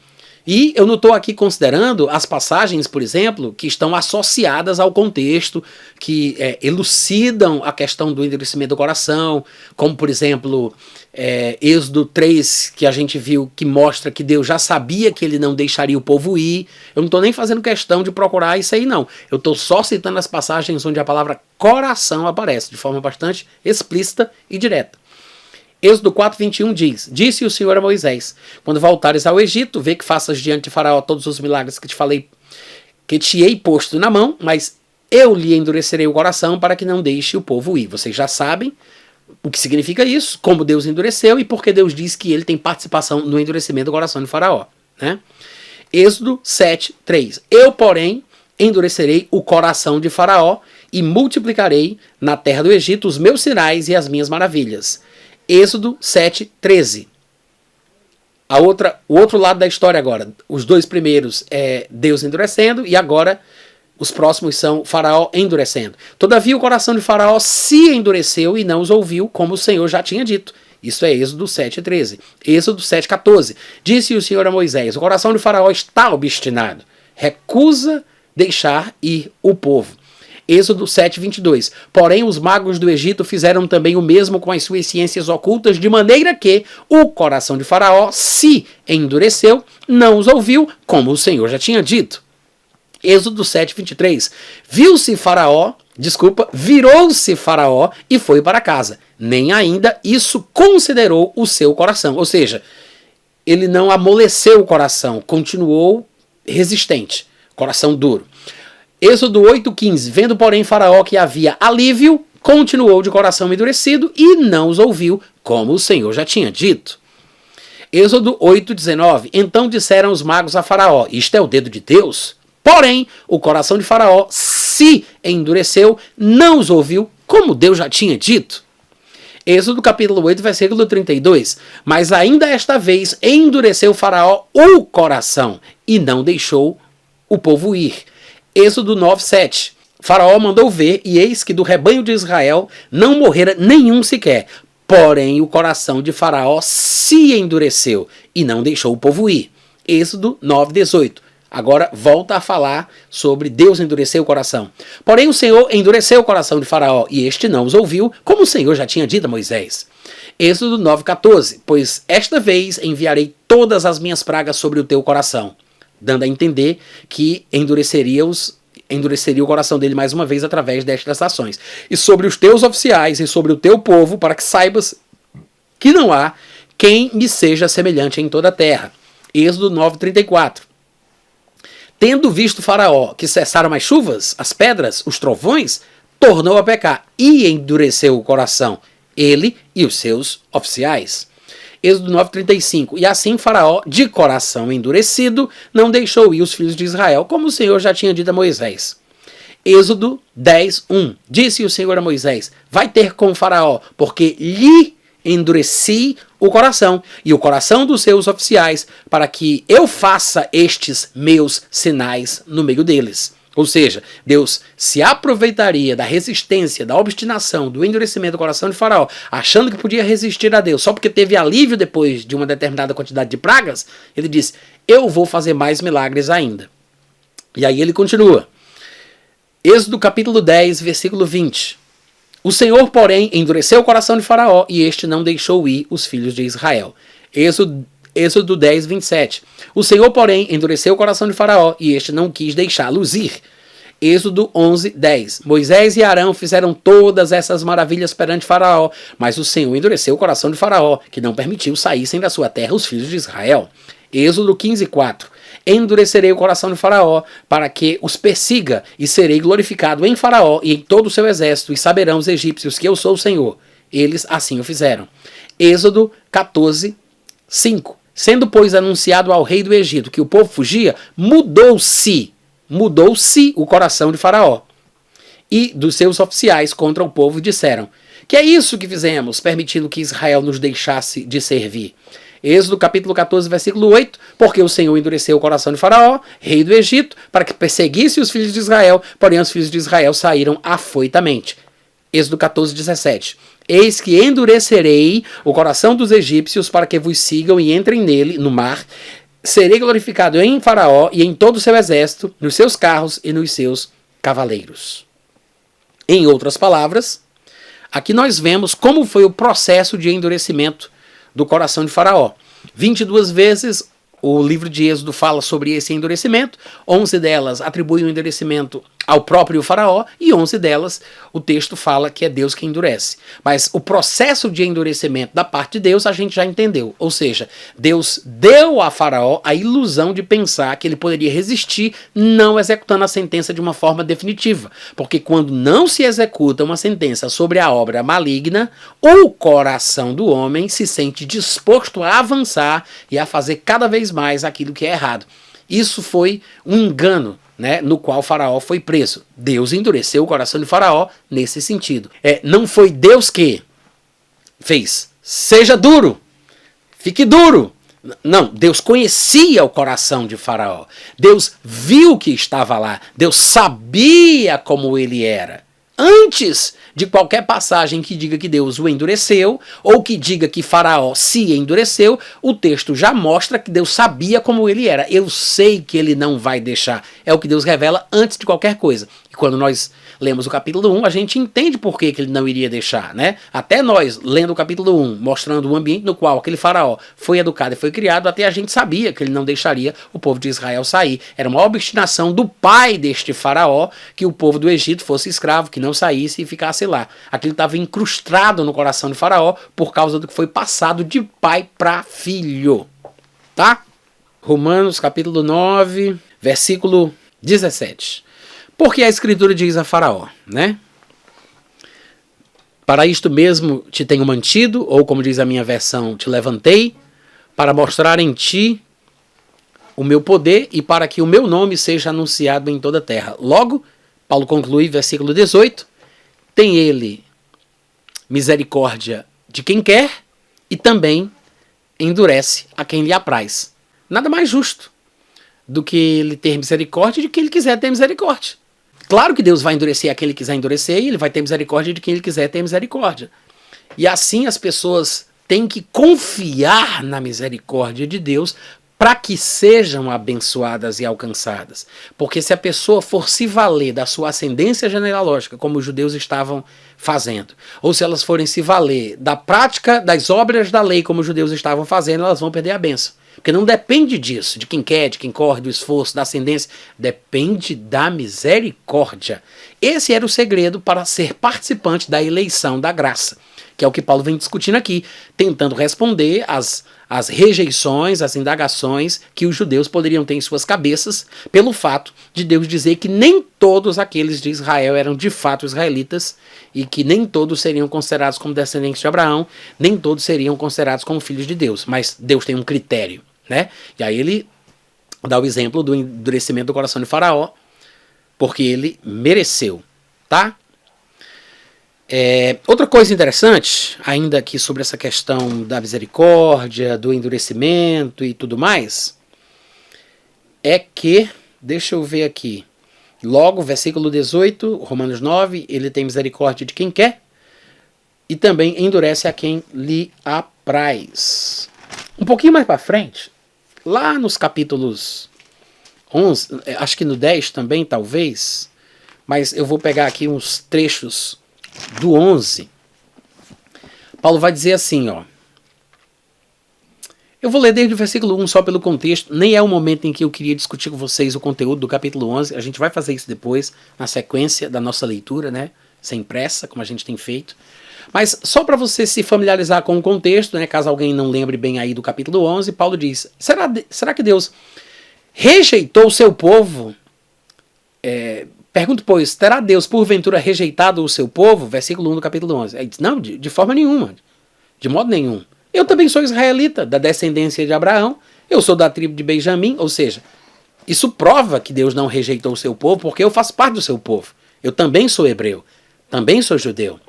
E eu não estou aqui considerando as passagens, por exemplo, que estão associadas ao contexto, que elucidam a questão do endurecimento do coração, como, por exemplo, Êxodo 3, que a gente viu, que mostra que Deus já sabia que ele não deixaria o povo ir. Eu não estou nem fazendo questão de procurar isso aí, não. Eu estou só citando as passagens onde a palavra coração aparece, de forma bastante explícita e direta. Êxodo 4:21 diz: disse o Senhor a Moisés: quando voltares ao Egito, vê que faças diante de Faraó todos os milagres que te falei, que te hei posto na mão, mas eu lhe endurecerei o coração para que não deixe o povo ir. Vocês já sabem o que significa isso, como Deus endureceu e porque Deus diz que ele tem participação no endurecimento do coração de Faraó, né? Êxodo 7:3: eu, porém, endurecerei o coração de Faraó e multiplicarei na terra do Egito os meus sinais e as minhas maravilhas. Êxodo 7:13. O outro lado da história agora. Os dois primeiros é Deus endurecendo e agora os próximos são Faraó endurecendo. Todavia o coração de Faraó se endureceu e não os ouviu, como o Senhor já tinha dito. Isso é Êxodo 7:13. Êxodo 7:14. Disse o Senhor a Moisés: o coração de Faraó está obstinado. Recusa deixar ir o povo. Êxodo 7:22. Porém, os magos do Egito fizeram também o mesmo com as suas ciências ocultas, de maneira que o coração de Faraó se endureceu, não os ouviu, como o Senhor já tinha dito. Êxodo 7:23. Virou-se Faraó e foi para casa. Nem ainda isso considerou o seu coração. Ou seja, ele não amoleceu o coração, continuou resistente, coração duro. Êxodo 8:15. Vendo, porém, Faraó que havia alívio, continuou de coração endurecido e não os ouviu, como o Senhor já tinha dito. Êxodo 8:19. Então disseram os magos a Faraó: isto é o dedo de Deus? Porém, o coração de Faraó se endureceu, não os ouviu, como Deus já tinha dito. Êxodo capítulo 8, versículo 32. Mas ainda esta vez endureceu Faraó o coração e não deixou o povo ir. Êxodo 9:7. Faraó mandou ver, e eis que do rebanho de Israel não morrera nenhum sequer. Porém, o coração de Faraó se endureceu e não deixou o povo ir. Êxodo 9:18. Agora volta a falar sobre Deus endurecer o coração. Porém, o Senhor endureceu o coração de Faraó, e este não os ouviu, como o Senhor já tinha dito a Moisés. Êxodo 9:14. Pois esta vez enviarei todas as minhas pragas sobre o teu coração, dando a entender que endureceria o coração dele mais uma vez através destas ações. E sobre os teus oficiais e sobre o teu povo, para que saibas que não há quem me seja semelhante em toda a terra. Êxodo 9:34. Tendo visto Faraó que cessaram as chuvas, as pedras, os trovões, tornou a pecar e endureceu o coração, ele e os seus oficiais. Êxodo 9:35. E assim Faraó, de coração endurecido, não deixou ir os filhos de Israel, como o Senhor já tinha dito a Moisés. Êxodo 10:1. Disse o Senhor a Moisés: vai ter com Faraó, porque lhe endureci o coração e o coração dos seus oficiais, para que eu faça estes meus sinais no meio deles. Ou seja, Deus se aproveitaria da resistência, da obstinação, do endurecimento do coração de Faraó, achando que podia resistir a Deus só porque teve alívio depois de uma determinada quantidade de pragas. Ele disse: eu vou fazer mais milagres ainda. E aí ele continua. Êxodo capítulo 10, versículo 20. O Senhor, porém, endureceu o coração de Faraó, e este não deixou ir os filhos de Israel. Êxodo 10, 27. O Senhor, porém, endureceu o coração de Faraó, e este não quis deixá-los ir. Êxodo 11, 10. Moisés e Arão fizeram todas essas maravilhas perante Faraó, mas o Senhor endureceu o coração de Faraó, que não permitiu saíssem da sua terra os filhos de Israel. Êxodo 15, 4. Endurecerei o coração de Faraó, para que os persiga, e serei glorificado em Faraó e em todo o seu exército, e saberão os egípcios que eu sou o Senhor. Eles assim o fizeram. Êxodo 14, 5. Sendo, pois, anunciado ao rei do Egito que o povo fugia, mudou-se o coração de Faraó e dos seus oficiais contra o povo, e disseram: que é isso que fizemos, permitindo que Israel nos deixasse de servir? Êxodo capítulo 14, versículo 8. Porque o Senhor endureceu o coração de Faraó, rei do Egito, para que perseguisse os filhos de Israel, porém os filhos de Israel saíram afoitamente. Êxodo 14, 17. Eis que endurecerei o coração dos egípcios para que vos sigam e entrem nele, no mar. Serei glorificado em Faraó e em todo o seu exército, nos seus carros e nos seus cavaleiros. Em outras palavras, aqui nós vemos como foi o processo de endurecimento do coração de Faraó. 22 vezes o livro de Êxodo fala sobre esse endurecimento, 11 delas atribuem o endurecimento ao próprio Faraó, e 11 delas o texto fala que é Deus que endurece. Mas o processo de endurecimento da parte de Deus a gente já entendeu. Ou seja, Deus deu a Faraó a ilusão de pensar que ele poderia resistir não executando a sentença de uma forma definitiva. Porque quando não se executa uma sentença sobre a obra maligna, o coração do homem se sente disposto a avançar e a fazer cada vez mais aquilo que é errado. Isso foi um engano, né, no qual Faraó foi preso. Deus endureceu o coração de Faraó nesse sentido. Não foi Deus que fez, seja duro, fique duro. Não, Deus conhecia o coração de Faraó. Deus viu que estava lá. Deus sabia como ele era. Antes de qualquer passagem que diga que Deus o endureceu, ou que diga que Faraó se endureceu, o texto já mostra que Deus sabia como ele era. Eu sei que ele não vai deixar. É o que Deus revela antes de qualquer coisa. E quando nós lemos o capítulo 1, a gente entende por que ele não iria deixar, né? Até nós, lendo o capítulo 1, mostrando o ambiente no qual aquele faraó foi educado e foi criado, até a gente sabia que ele não deixaria o povo de Israel sair. Era uma obstinação do pai deste faraó que o povo do Egito fosse escravo, que não saísse e ficasse lá. Aquilo estava incrustado no coração do faraó por causa do que foi passado de pai para filho. Tá? Romanos capítulo 9, versículo 17. Porque a Escritura diz a Faraó, né? Para isto mesmo te tenho mantido, ou como diz a minha versão, te levantei, para mostrar em ti o meu poder e para que o meu nome seja anunciado em toda a terra. Logo, Paulo conclui, versículo 18, tem ele misericórdia de quem quer e também endurece a quem lhe apraz. Nada mais justo do que ele ter misericórdia de quem ele quiser ter misericórdia. Claro que Deus vai endurecer a quem ele quiser endurecer e ele vai ter misericórdia de quem ele quiser ter misericórdia. E assim as pessoas têm que confiar na misericórdia de Deus para que sejam abençoadas e alcançadas. Porque se a pessoa for se valer da sua ascendência genealógica, como os judeus estavam fazendo, ou se elas forem se valer da prática das obras da lei, como os judeus estavam fazendo, elas vão perder a bênção. Porque não depende disso, de quem quer, de quem corre, do esforço, da ascendência. Depende da misericórdia. Esse era o segredo para ser participante da eleição da graça, que é o que Paulo vem discutindo aqui, tentando responder às rejeições, às indagações que os judeus poderiam ter em suas cabeças, pelo fato de Deus dizer que nem todos aqueles de Israel eram de fato israelitas, e que nem todos seriam considerados como descendentes de Abraão, nem todos seriam considerados como filhos de Deus. Mas Deus tem um critério, né? E aí ele dá o exemplo do endurecimento do coração de Faraó, porque ele mereceu, tá? Outra coisa interessante, ainda aqui sobre essa questão da misericórdia, do endurecimento e tudo mais, é que, deixa eu ver aqui, logo, versículo 18, Romanos 9, ele tem misericórdia de quem quer e também endurece a quem lhe apraz. Um pouquinho mais para frente, lá nos capítulos 11, acho que no 10 também, talvez, mas eu vou pegar aqui uns trechos do 11, Paulo vai dizer assim, ó. Eu vou ler desde o versículo 1 só pelo contexto, nem é o momento em que eu queria discutir com vocês o conteúdo do capítulo 11, a gente vai fazer isso depois, na sequência da nossa leitura, né, sem pressa, como a gente tem feito. Mas só para você se familiarizar com o contexto, né, caso alguém não lembre bem aí do capítulo 11, Paulo diz, será que Deus rejeitou o seu povo? Pergunto, pois, terá Deus porventura rejeitado o seu povo? Versículo 1 do capítulo 11. Ele diz, não, de forma nenhuma, de modo nenhum. Eu também sou israelita, da descendência de Abraão, eu sou da tribo de Benjamim, ou seja, isso prova que Deus não rejeitou o seu povo, porque eu faço parte do seu povo. Eu também sou hebreu, também sou judeu.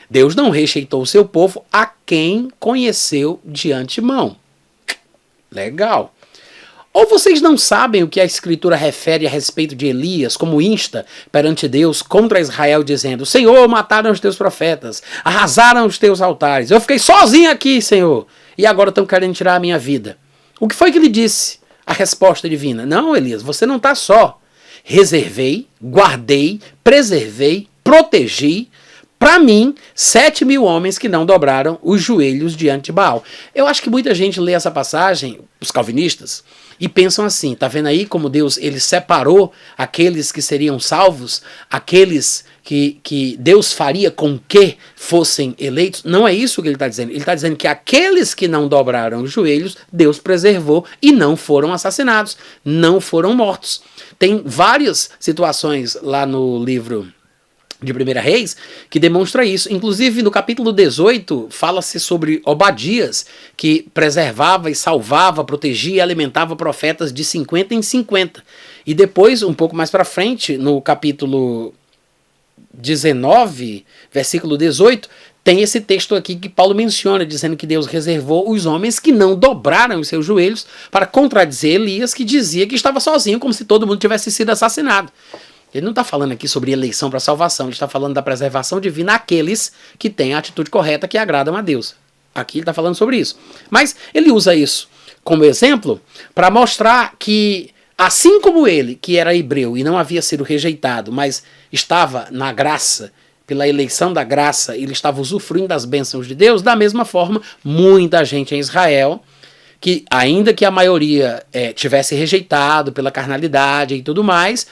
Deus não rejeitou o seu povo a quem conheceu de antemão. Legal. Ou vocês não sabem o que a Escritura refere a respeito de Elias, como insta perante Deus contra Israel, dizendo, Senhor, mataram os teus profetas, arrasaram os teus altares, eu fiquei sozinho aqui, Senhor, e agora estão querendo tirar a minha vida. O que foi que ele disse? A resposta divina, não, Elias, você não está só. Reservei, guardei, preservei, protegi, para mim, 7.000 homens que não dobraram os joelhos diante de Baal. Eu acho que muita gente lê essa passagem, os calvinistas, e pensam assim, tá vendo aí como Deus ele separou aqueles que seriam salvos, aqueles que Deus faria com que fossem eleitos? Não é isso que ele está dizendo. Ele está dizendo que aqueles que não dobraram os joelhos, Deus preservou e não foram assassinados, não foram mortos. Tem várias situações lá no livro de 1 Reis, que demonstra isso. Inclusive, no capítulo 18, fala-se sobre Obadias, que preservava e salvava, protegia e alimentava profetas de 50 em 50. E depois, um pouco mais para frente, no capítulo 19, versículo 18, tem esse texto aqui que Paulo menciona, dizendo que Deus reservou os homens que não dobraram os seus joelhos para contradizer Elias, que dizia que estava sozinho, como se todo mundo tivesse sido assassinado. Ele não está falando aqui sobre eleição para salvação, ele está falando da preservação divina àqueles que têm a atitude correta que agradam a Deus. Aqui ele está falando sobre isso. Mas ele usa isso como exemplo para mostrar que, assim como ele, que era hebreu e não havia sido rejeitado, mas estava na graça, pela eleição da graça, ele estava usufruindo das bênçãos de Deus, da mesma forma, muita gente em Israel, que ainda que a maioria tivesse rejeitado pela carnalidade e tudo mais,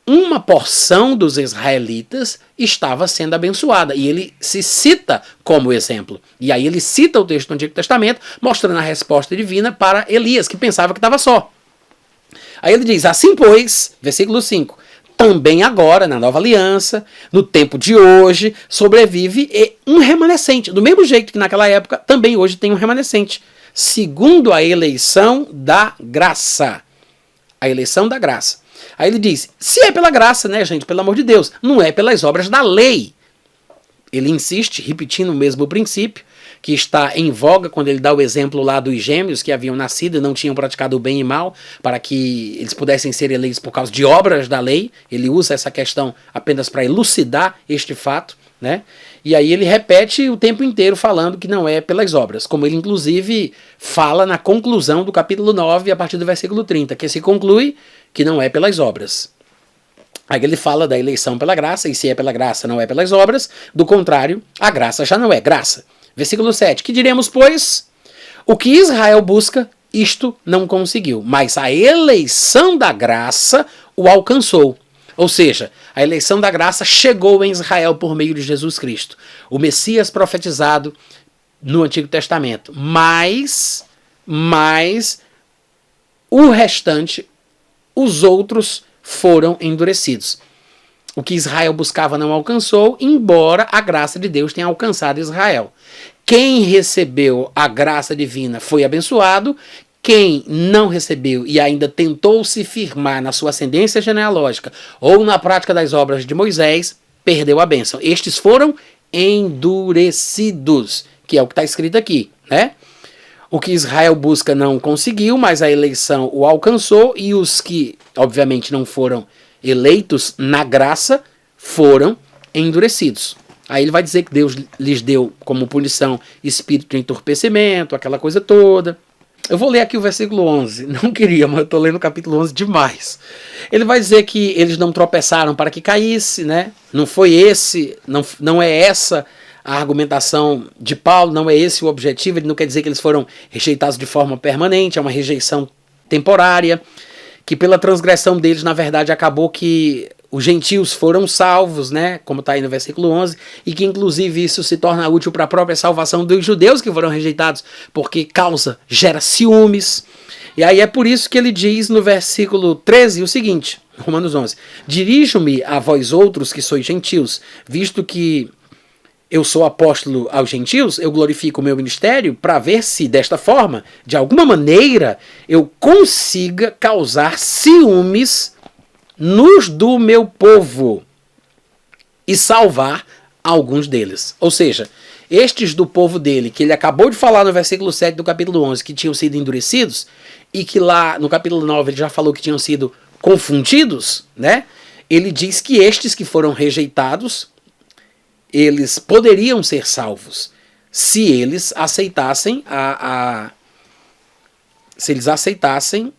uma porção dos israelitas estava sendo abençoada. E ele se cita como exemplo. E aí ele cita o texto do Antigo Testamento, mostrando a resposta divina para Elias, que pensava que estava só. Aí ele diz, assim pois, versículo 5, também agora, na nova aliança, no tempo de hoje, sobrevive um remanescente. Do mesmo jeito que naquela época, também hoje tem um remanescente. Segundo a eleição da graça. A eleição da graça. Aí ele diz, se é pela graça, né, gente, pelo amor de Deus, não é pelas obras da lei. Ele insiste, repetindo o mesmo princípio, que está em voga quando ele dá o exemplo lá dos gêmeos que haviam nascido e não tinham praticado o bem e mal, para que eles pudessem ser eleitos por causa de obras da lei. Ele usa essa questão apenas para elucidar este fato, né? E aí ele repete o tempo inteiro falando que não é pelas obras, como ele inclusive fala na conclusão do capítulo 9, a partir do versículo 30, que se conclui que não é pelas obras. Aí ele fala da eleição pela graça, e se é pela graça, não é pelas obras, do contrário, a graça já não é graça. Versículo 7, que diremos, pois, o que Israel busca, isto não conseguiu, mas a eleição da graça o alcançou. Ou seja, a eleição da graça chegou em Israel por meio de Jesus Cristo, o Messias profetizado no Antigo Testamento. Mas o restante, os outros foram endurecidos. O que Israel buscava não alcançou, embora a graça de Deus tenha alcançado Israel. Quem recebeu a graça divina foi abençoado. Quem não recebeu e ainda tentou se firmar na sua ascendência genealógica ou na prática das obras de Moisés, perdeu a bênção. Estes foram endurecidos, que é o que está escrito aqui, né? O que Israel busca não conseguiu, mas a eleição o alcançou, e os que, obviamente, não foram eleitos na graça, foram endurecidos. Aí ele vai dizer que Deus lhes deu como punição espírito de entorpecimento, aquela coisa toda. Eu vou ler aqui o versículo 11. Não queria, mas eu estou lendo o capítulo 11 demais. Ele vai dizer que eles não tropeçaram para que caísse, né? Não foi esse, não é essa a argumentação de Paulo, não é esse o objetivo. Ele não quer dizer que eles foram rejeitados de forma permanente, é uma rejeição temporária, que pela transgressão deles, na verdade, acabou que os gentios foram salvos, né, como está aí no versículo 11, e que inclusive isso se torna útil para a própria salvação dos judeus que foram rejeitados, porque gera ciúmes. E aí é por isso que ele diz no versículo 13 o seguinte, Romanos 11, dirijo-me a vós outros que sois gentios, visto que eu sou apóstolo aos gentios, eu glorifico o meu ministério para ver se, desta forma, de alguma maneira, eu consiga causar ciúmes nos do meu povo e salvar alguns deles. Ou seja, estes do povo dele, que ele acabou de falar no versículo 7 do capítulo 11, que tinham sido endurecidos, e que lá no capítulo 9 ele já falou que tinham sido confundidos, né? Ele diz que estes que foram rejeitados, eles poderiam ser salvos se eles aceitassem se eles aceitassem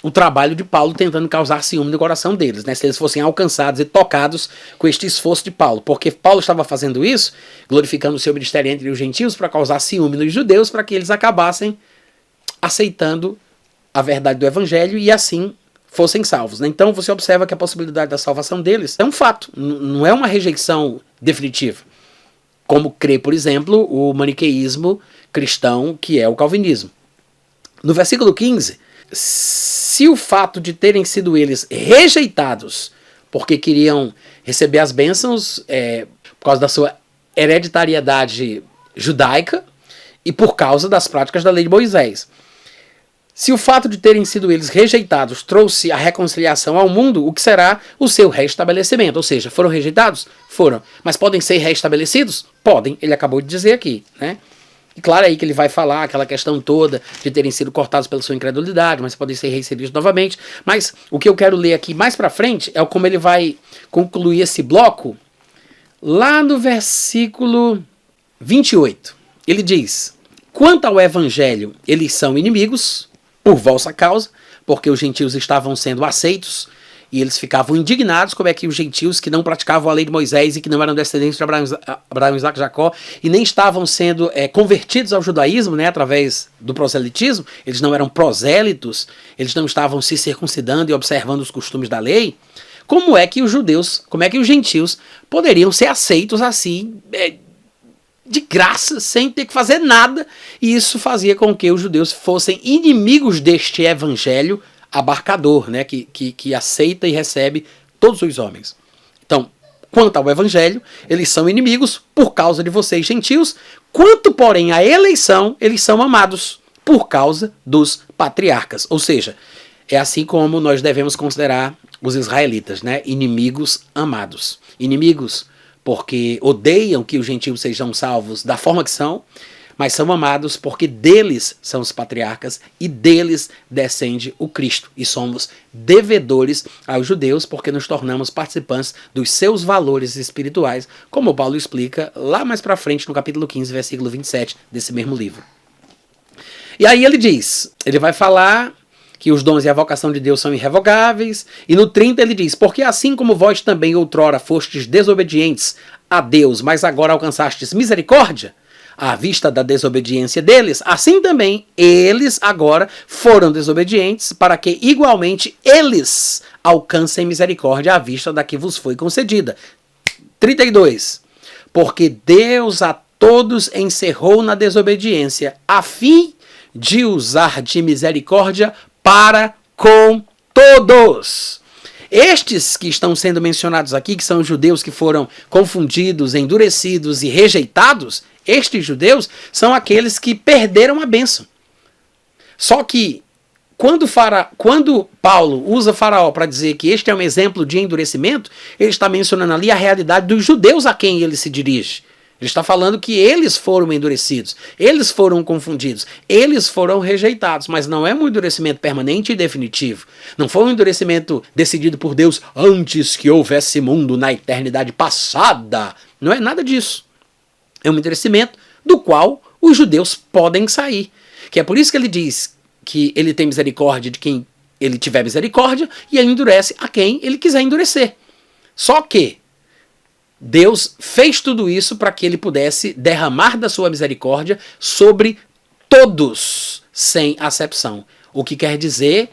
o trabalho de Paulo tentando causar ciúme no coração deles, né? Se eles fossem alcançados e tocados com este esforço de Paulo, porque Paulo estava fazendo isso, glorificando o seu ministério entre os gentios para causar ciúme nos judeus, para que eles acabassem aceitando a verdade do evangelho e assim fossem salvos, né? Então você observa que a possibilidade da salvação deles é um fato, não é uma rejeição definitiva, como crê, por exemplo, o maniqueísmo cristão, que é o calvinismo. No versículo 15, se o fato de terem sido eles rejeitados porque queriam receber as bênçãos por causa da sua hereditariedade judaica e por causa das práticas da lei de Moisés, se o fato de terem sido eles rejeitados trouxe a reconciliação ao mundo, o que será o seu restabelecimento? Ou seja, foram rejeitados? Foram. Mas podem ser restabelecidos? Podem. Ele acabou de dizer aqui, né? E claro aí que ele vai falar aquela questão toda de terem sido cortados pela sua incredulidade, mas podem ser reinseridos novamente. Mas o que eu quero ler aqui mais pra frente é como ele vai concluir esse bloco lá no versículo 28. Ele diz: quanto ao evangelho, eles são inimigos por vossa causa, porque os gentios estavam sendo aceitos E eles ficavam indignados como é que os gentios que não praticavam a lei de Moisés e que não eram descendentes de Abraão, Isaac e Jacó e nem estavam sendo convertidos ao judaísmo, né, através do proselitismo, eles não eram prosélitos, eles não estavam se circuncidando e observando os costumes da lei, como é que os judeus, como é que os gentios poderiam ser aceitos assim, de graça, sem ter que fazer nada? E isso fazia com que os judeus fossem inimigos deste evangelho abarcador, né, que aceita e recebe todos os homens. Então, quanto ao evangelho, eles são inimigos por causa de vocês gentios, quanto, porém, à eleição, eles são amados por causa dos patriarcas. Ou seja, é assim como nós devemos considerar os israelitas, né, inimigos amados. Inimigos porque odeiam que os gentios sejam salvos da forma que são, mas são amados porque deles são os patriarcas e deles descende o Cristo. E somos devedores aos judeus porque nos tornamos participantes dos seus valores espirituais, como Paulo explica lá mais para frente no capítulo 15, versículo 27 desse mesmo livro. E aí ele vai falar que os dons e a vocação de Deus são irrevogáveis, e no 30 ele diz, porque assim como vós também outrora fostes desobedientes a Deus, mas agora alcançastes misericórdia, à vista da desobediência deles, assim também eles agora foram desobedientes, para que igualmente eles alcancem misericórdia à vista da que vos foi concedida. 32. Porque Deus a todos encerrou na desobediência, a fim de usar de misericórdia para com todos. Estes que estão sendo mencionados aqui, que são os judeus que foram confundidos, endurecidos e rejeitados, estes judeus são aqueles que perderam a bênção. Só que quando Paulo usa Faraó para dizer que este é um exemplo de endurecimento, ele está mencionando ali a realidade dos judeus a quem ele se dirige. Ele está falando que eles foram endurecidos, eles foram confundidos, eles foram rejeitados, mas não é um endurecimento permanente e definitivo. Não foi um endurecimento decidido por Deus antes que houvesse mundo na eternidade passada. Não é nada disso. É um endurecimento do qual os judeus podem sair. Que é por isso que ele diz que ele tem misericórdia de quem ele tiver misericórdia e ele endurece a quem ele quiser endurecer. Só que Deus fez tudo isso para que ele pudesse derramar da sua misericórdia sobre todos, sem acepção. O que quer dizer,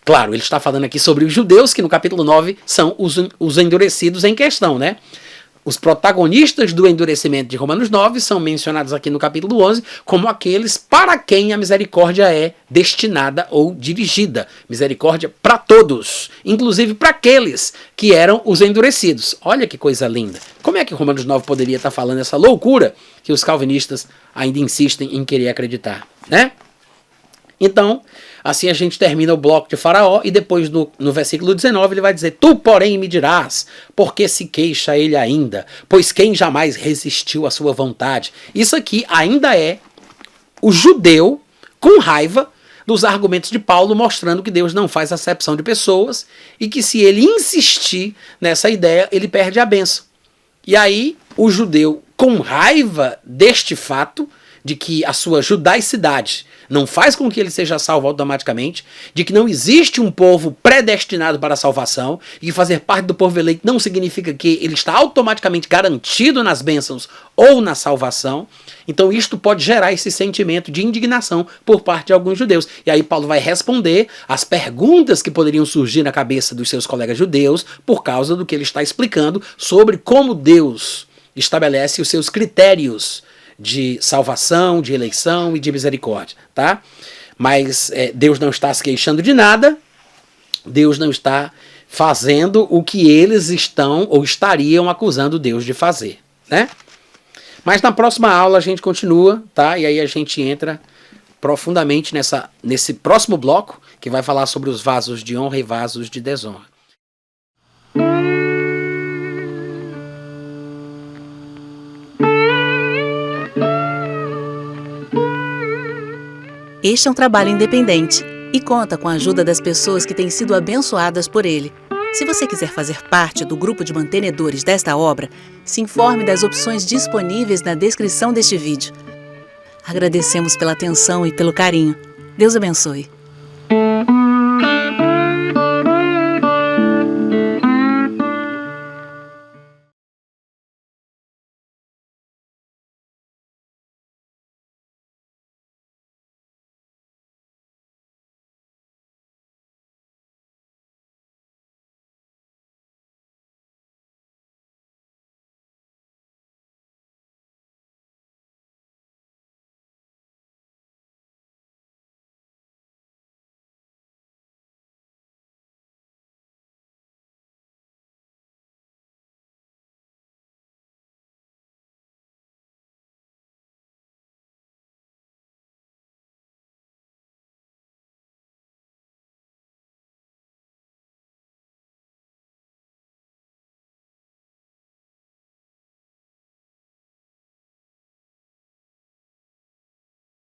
claro, ele está falando aqui sobre os judeus, que no capítulo 9 são os endurecidos em questão, né? Os protagonistas do endurecimento de Romanos 9 são mencionados aqui no capítulo 11 como aqueles para quem a misericórdia é destinada ou dirigida. Misericórdia para todos, inclusive para aqueles que eram os endurecidos. Olha que coisa linda. Como é que Romanos 9 poderia estar falando essa loucura que os calvinistas ainda insistem em querer acreditar, né? Então, assim a gente termina o bloco de Faraó e depois no versículo 19 ele vai dizer: tu, porém, me dirás, porque se queixa ele ainda? Pois quem jamais resistiu à sua vontade? Isso aqui ainda é o judeu com raiva dos argumentos de Paulo, mostrando que Deus não faz acepção de pessoas e que se ele insistir nessa ideia, ele perde a bênção. E aí, o judeu com raiva deste fato, de que a sua judaicidade não faz com que ele seja salvo automaticamente, de que não existe um povo predestinado para a salvação, e que fazer parte do povo eleito não significa que ele está automaticamente garantido nas bênçãos ou na salvação. Então isto pode gerar esse sentimento de indignação por parte de alguns judeus. E aí Paulo vai responder às perguntas que poderiam surgir na cabeça dos seus colegas judeus por causa do que ele está explicando sobre como Deus estabelece os seus critérios de salvação, de eleição e de misericórdia, tá? Mas Deus não está se queixando de nada, Deus não está fazendo o que eles estão ou estariam acusando Deus de fazer, né? Mas na próxima aula a gente continua, tá? E aí a gente entra profundamente nesse próximo bloco, que vai falar sobre os vasos de honra e vasos de desonra. Este é um trabalho independente e conta com a ajuda das pessoas que têm sido abençoadas por ele. Se você quiser fazer parte do grupo de mantenedores desta obra, se informe das opções disponíveis na descrição deste vídeo. Agradecemos pela atenção e pelo carinho. Deus abençoe.